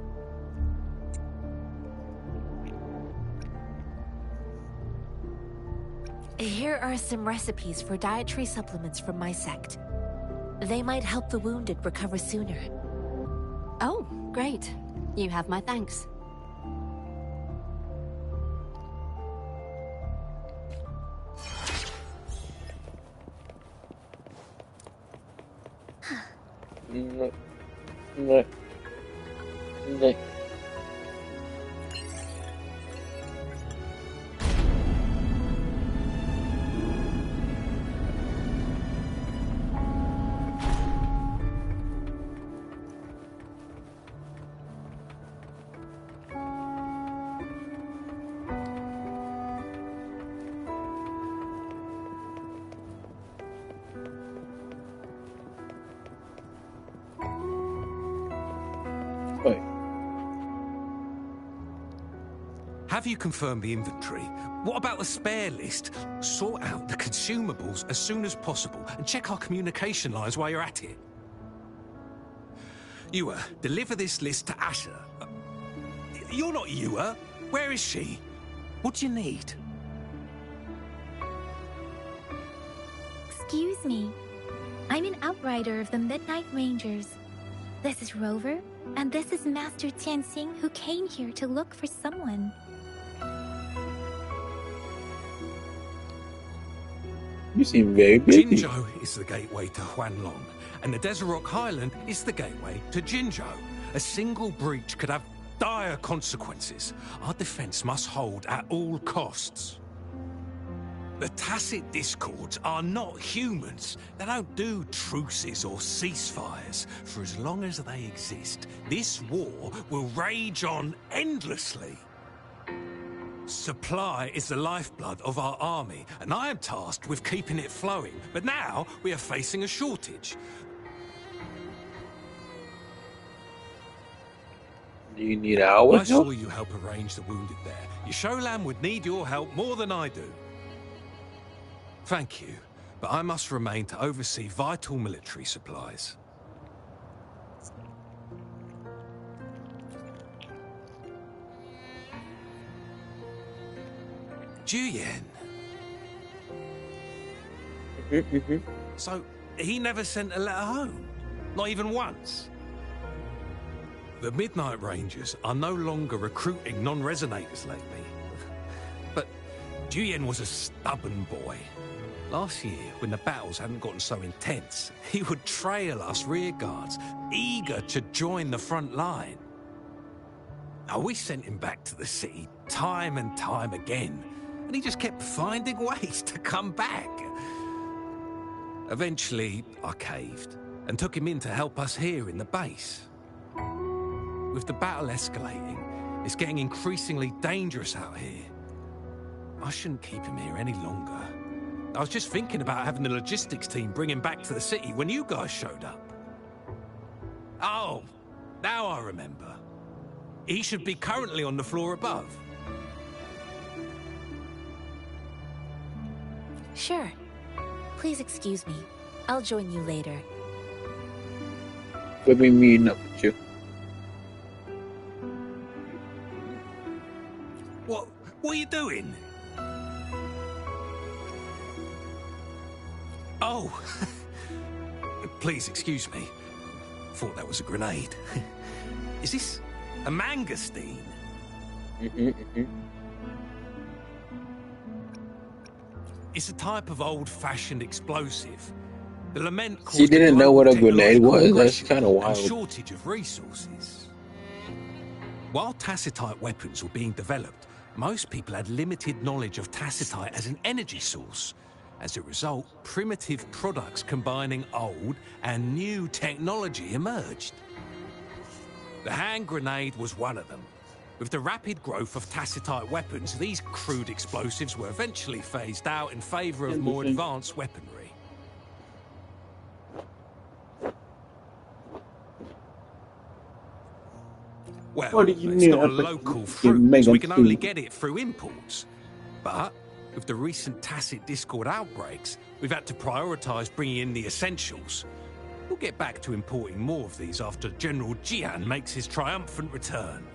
Here are some recipes for dietary supplements from my sect. They might help the wounded recover sooner. Oh, great. You have my thanks. No. No. No. Wait. Have you confirmed the inventory? What about the spare list? Sort out the consumables as soon as possible and check our communication lines while you're at it. Ewa, deliver this list to Asher. You're not Ewa. Where is she? What do you need? Excuse me. I'm an outrider of the Midnight Rangers. This is Rover, and this is Master Tianxing, who came here to look for someone. You seem very busy. Jinzhou is the gateway to Huanlong, and the Desert Rock Highland is the gateway to Jinzhou. A single breach could have dire consequences. Our defense must hold at all costs. The Tacit Discords are not humans. They don't do truces or ceasefires. For as long as they exist, this war will rage on endlessly. Supply is the lifeblood of our army, and I am tasked with keeping it flowing. But now we are facing a shortage. Do you need our I help? saw you help arrange the wounded there. Yasholan would need your help more than I do. Thank you, but I must remain to oversee vital military supplies. Juyen. So, he never sent a letter home? Not even once? The Midnight Rangers are no longer recruiting non-resonators lately. But Juyen was a stubborn boy. Last year, when the battles hadn't gotten so intense, he would trail us rearguards, eager to join the front line. Now, we sent him back to the city time and time again, and he just kept finding ways to come back. Eventually, I caved and took him in to help us here in the base. With the battle escalating, it's getting increasingly dangerous out here. I shouldn't keep him here any longer. I was just thinking about having the logistics team bring him back to the city when you guys showed up. Oh, now I remember. He should be currently on the floor above. Sure. Please excuse me. I'll join you later. Let me meet up with you. What are you doing? Oh, please excuse me. Thought that was a grenade. Is this a mangosteen? It's a type of old-fashioned explosive. The lament caused She didn't know what a grenade was. technological That's kind of and wild. shortage of resources. While Tacitite weapons were being developed, most people had limited knowledge of Tacitite as an energy source. As a result, primitive products combining old and new technology emerged. The hand grenade was one of them. With the rapid growth of Tacitite weapons, these crude explosives were eventually phased out in favor of more advanced weaponry. Well, What do you it's need not a up to- local you fruit, make so we them can only food? get it through imports. But with the recent Tacit Discord outbreaks, we've had to prioritize bringing in the essentials. We'll get back to importing more of these after General Jian makes his triumphant return.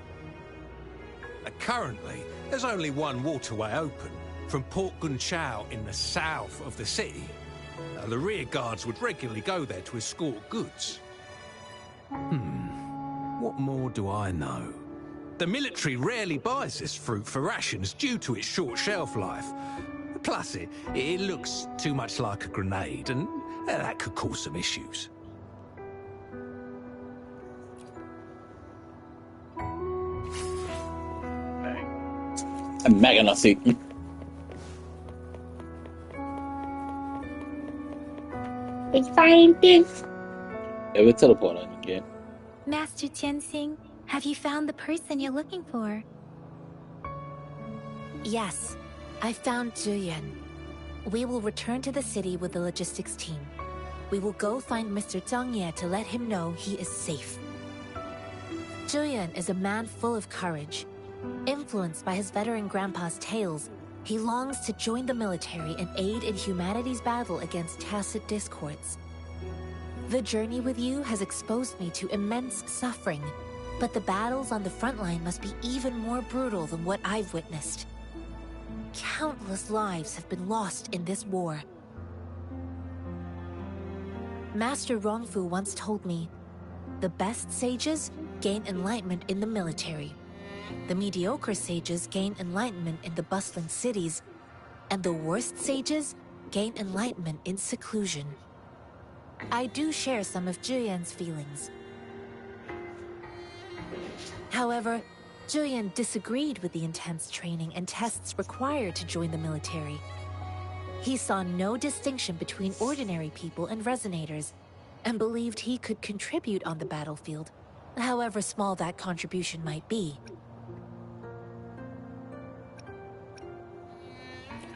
Currently, there's only one waterway open, from Port Gunchao in the south of the city. The rear guards would regularly go there to escort goods. What more do I know? The military rarely buys this fruit for rations due to its short shelf life. Plus, it looks too much like a grenade, and that could cause some issues. I'm mega nasty. It's fine, this. Yeah, we'll teleport on again. Master Tianxing, have you found the person you're looking for? Yes, I found Zhuyuan. We will return to the city with the logistics team. We will go find Mr. Zhang Ye to let him know he is safe. Zhuyuan is a man full of courage. Influenced by his veteran grandpa's tales, he longs to join the military and aid in humanity's battle against tacit discords. The journey with you has exposed me to immense suffering, but the battles on the front line must be even more brutal than what I've witnessed. Countless lives have been lost in this war. Master Rongfu once told me, the best sages gain enlightenment in the military. The mediocre sages gain enlightenment in the bustling cities, and the worst sages gain enlightenment in seclusion. I do share some of Zhuyuan's feelings. However, Zhuyuan disagreed with the intense training and tests required to join the military. He saw no distinction between ordinary people and resonators, and believed he could contribute on the battlefield, however small that contribution might be.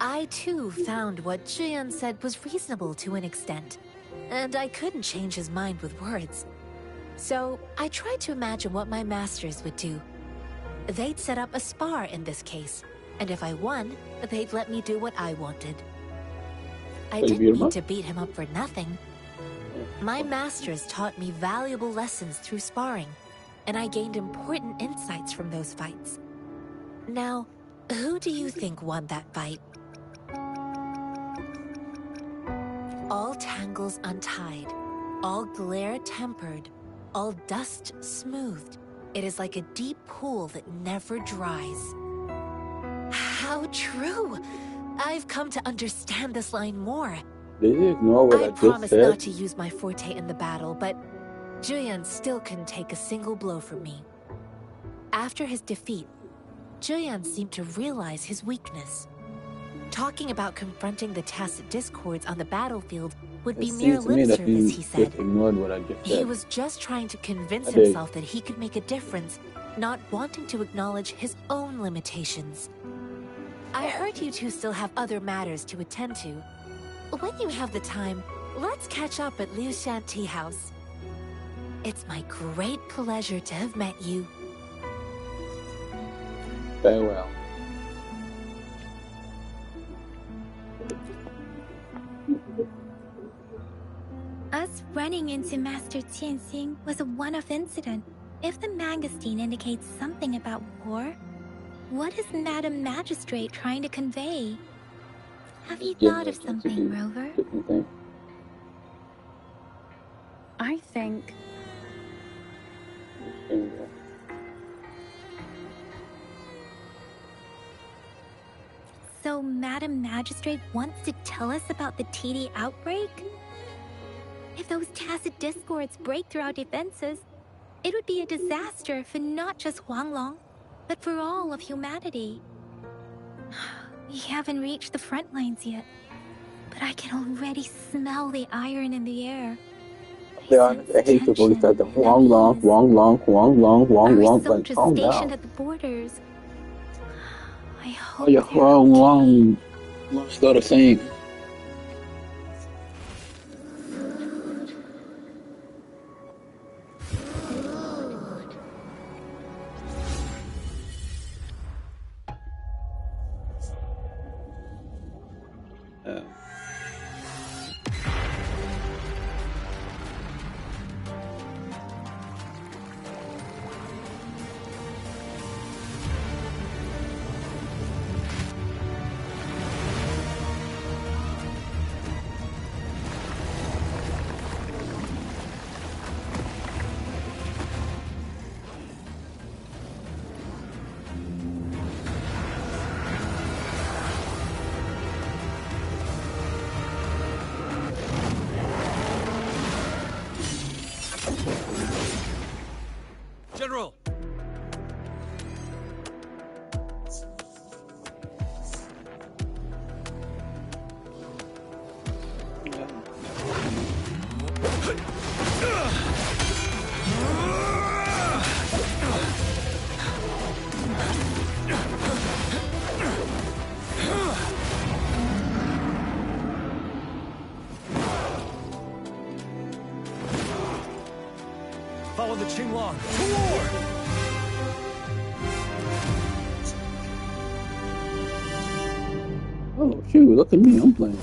I too found what Zhuyuan said was reasonable to an extent, and I couldn't change his mind with words. So I tried to imagine what my masters would do. They'd set up a spar in this case, and if I won, they'd let me do what I wanted. I didn't need to beat him up for nothing. My masters taught me valuable lessons through sparring, and I gained important insights from those fights. Now, who do you think won that fight? All tangles untied, all glare tempered, all dust smoothed. It is like a deep pool that never dries. How true! I've come to understand this line more. Did you ignore what I just promised said? not to use my forte in the battle, but Zhuyuan still couldn't take a single blow from me. After his defeat, Zhuyuan seemed to realize his weakness. Talking about confronting the tacit discords on the battlefield would be mere lip service, he said. He was just trying to convince himself that he could make a difference, not wanting to acknowledge his own limitations. I heard you two still have other matters to attend to. When you have the time, let's catch up at Liu Shan Tea House. It's my great pleasure to have met you. Farewell. Us running into Master Tianxing was a one-off incident. If the Mangosteen indicates something about war, what is Madam Magistrate trying to convey? Have you thought of something, Rover? I think... So Madam Magistrate wants to tell us about the TD outbreak? If those tacit discords break through our defenses, it would be a disaster for not just Huanglong, but for all of humanity. We haven't reached the front lines yet, but I can already smell the iron in the air. I hate the voice that the Huanglong, Huanglong, Huanglong, Huanglong, like, calm down. Stationed at the borders. I hope oh, you're Huanglong. Still the same. the Qinglong! To war! Oh shoot! Look at me, I'm playing.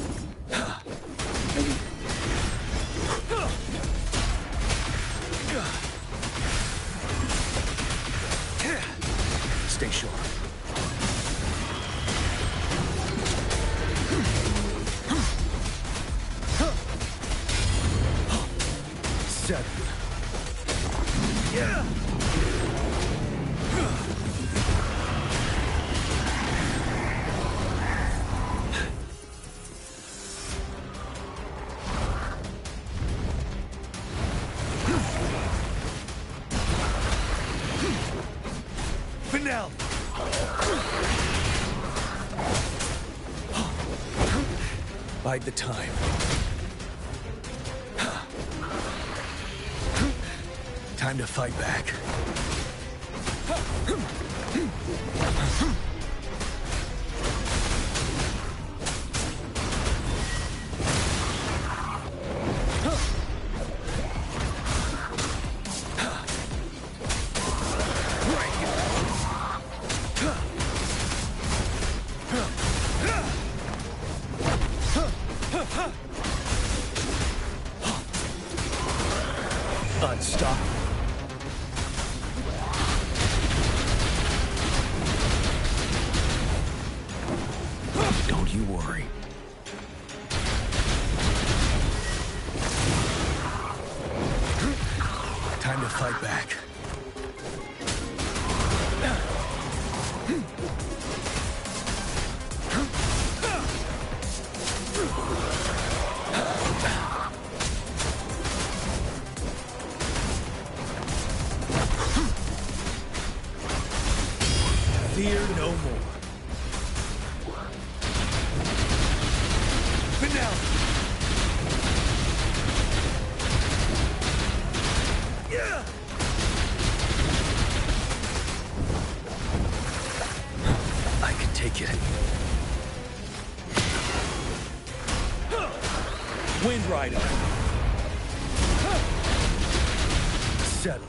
Stay sharp. Seven. Yeah. Finale. Bide the time. Time to fight back. Unstoppable. Don't you worry. Time to fight back. Fear no more. Finale. Yeah. I can take it. Wind Rider. Settle.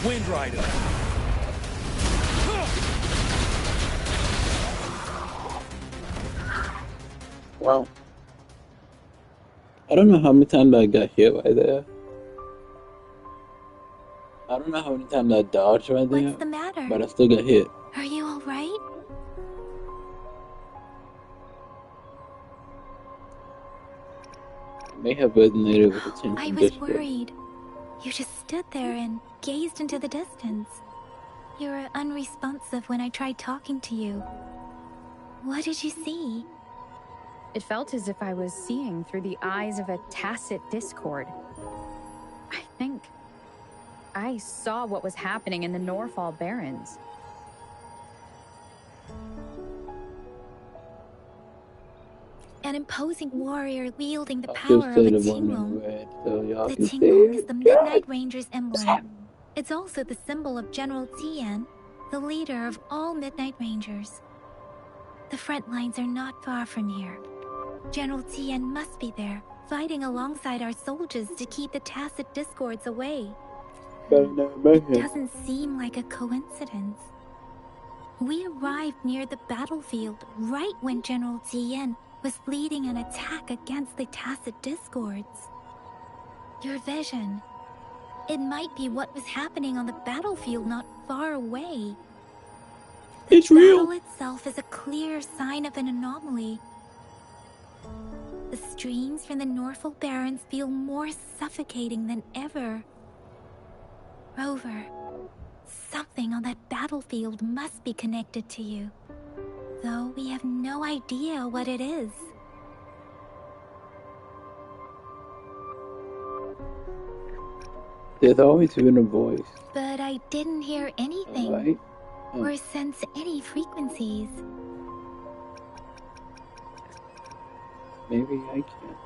Wind Rider. Wow. I don't know how many times I got hit right there. I don't know how many times I dodged right there. What's the matter? But I still got hit. Are you all right? It may have resonated with attention. I was worried. You just stood there and gazed into the distance. You were unresponsive when I tried talking to you. What did you see? It felt as if I was seeing through the eyes of a tacit discord. I think I saw what was happening in the Norfall Barrens. An imposing warrior wielding the power of a Qinglong. The The Qinglong is the Midnight Ranger's emblem. It's also the symbol of General Tian, the leader of all Midnight Rangers. The front lines are not far from here. General Tian must be there, fighting alongside our soldiers to keep the tacit discords away. It doesn't seem like a coincidence. We arrived near the battlefield right when General Tian was leading an attack against the tacit discords. Your vision. It might be what was happening on the battlefield not far away. It's The real. battle itself is a clear sign of an anomaly. The streams from the Norfall Barrens feel more suffocating than ever. Rover, something on that battlefield must be connected to you, though we have no idea what it is. There's always been a voice. But I didn't hear anything Alright. or sense any frequencies. Maybe I can.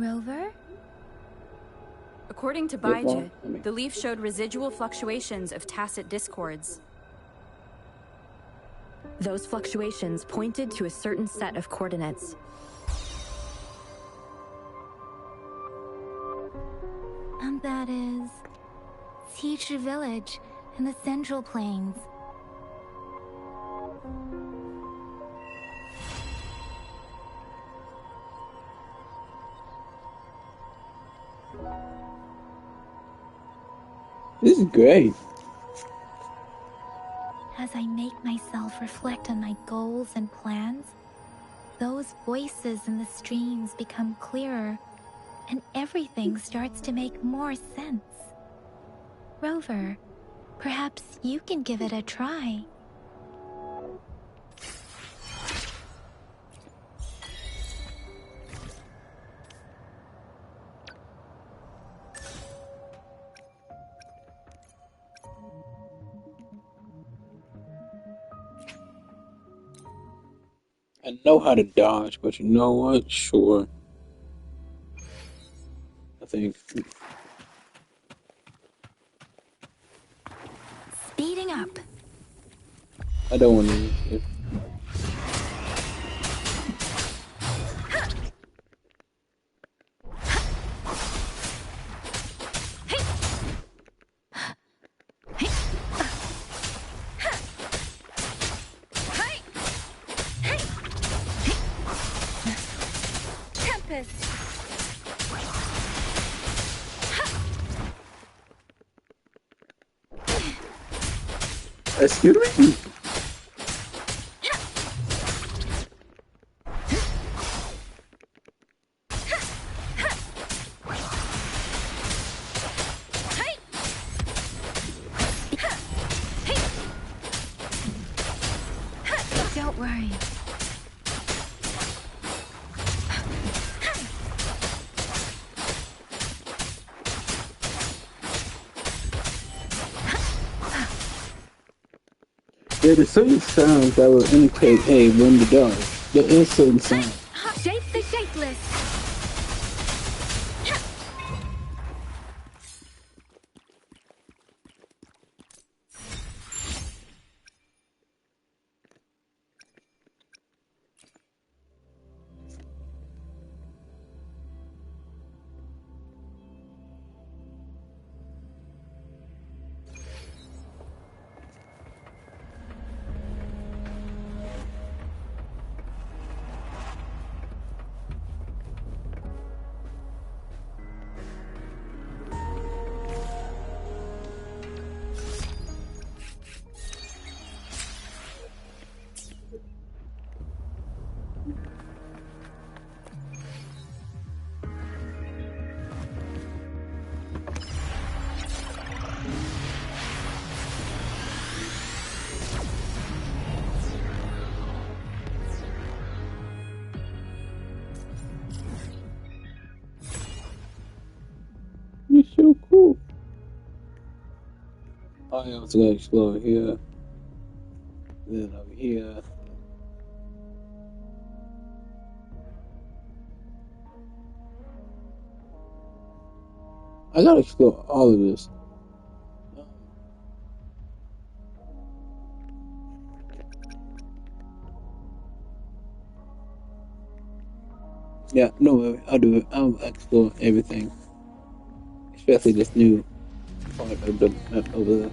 Rover? According to Baijit, the leaf showed residual fluctuations of tacit discords. Those fluctuations pointed to a certain set of coordinates. And that is Teacher Village in the Central Plains. This is great. As I make myself reflect on my goals and plans, those voices in the streams become clearer, and everything starts to make more sense. Rover, perhaps you can give it a try. I know how to dodge, but you know what? Sure. I think. Speeding up. I don't want to use it. Excuse me? Don't worry. There are certain sounds that will indicate, hey, when to dodge. There is certain sounds. Shape the shapeless. You're so cool. I also gotta explore here. Then over here. I gotta explore all of this. Yeah, no worry. I'll do it. I'll explore everything. Especially this new part of the map over there.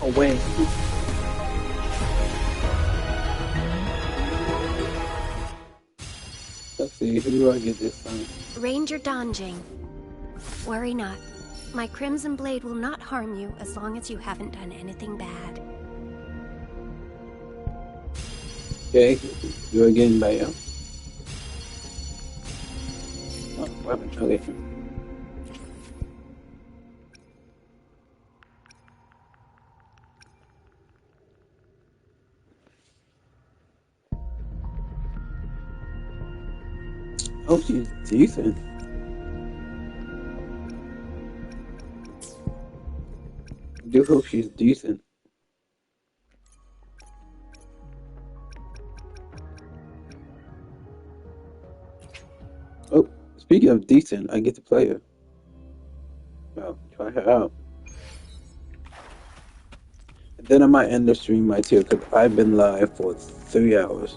away. Let's see, who do I get this time? Ranger Donjing. Worry not. My Crimson Blade will not harm you as long as you haven't done anything bad. Okay, do it again by you. Oh, weapon, okay. Oh, she's decent. I do hope she's decent. Oh, speaking of decent, I get to play her. Well, try her out. And then I might end the stream right here because I've been live for 3 hours.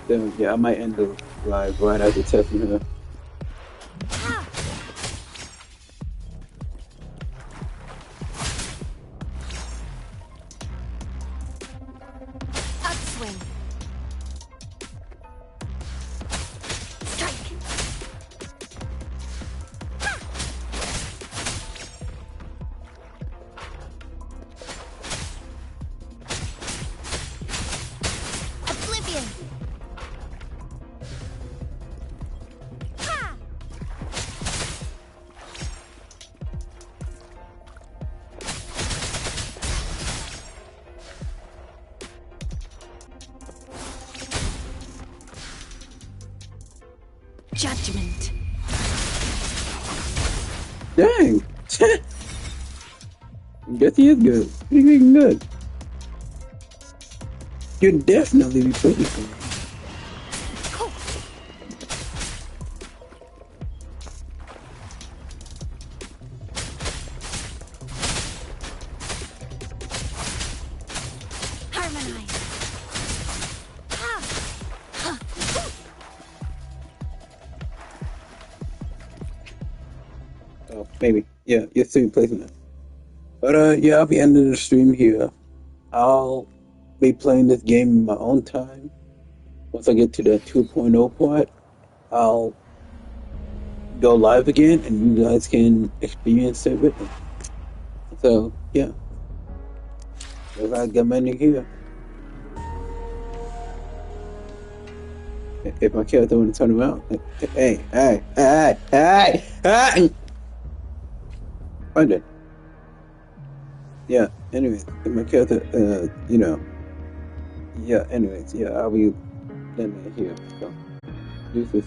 Then, yeah, I might end the live right after testing her. Upswing. Strike. Oblivion. Judgment. Dang! Guess he is good. Pretty freaking good. You'd definitely be pretty cool. Harmonize. Oh, maybe. Yeah, you're still placing it. But yeah, I'll be ending the stream here. I'll be playing this game in my own time. Once I get to the 2.0 part, I'll go live again and you guys can experience it with me. So, yeah. If I get many here. If my character want to turn around. Hey. Find it. Yeah, anyways, if my character, yeah, anyways, yeah, I'll be done here. So, deuces.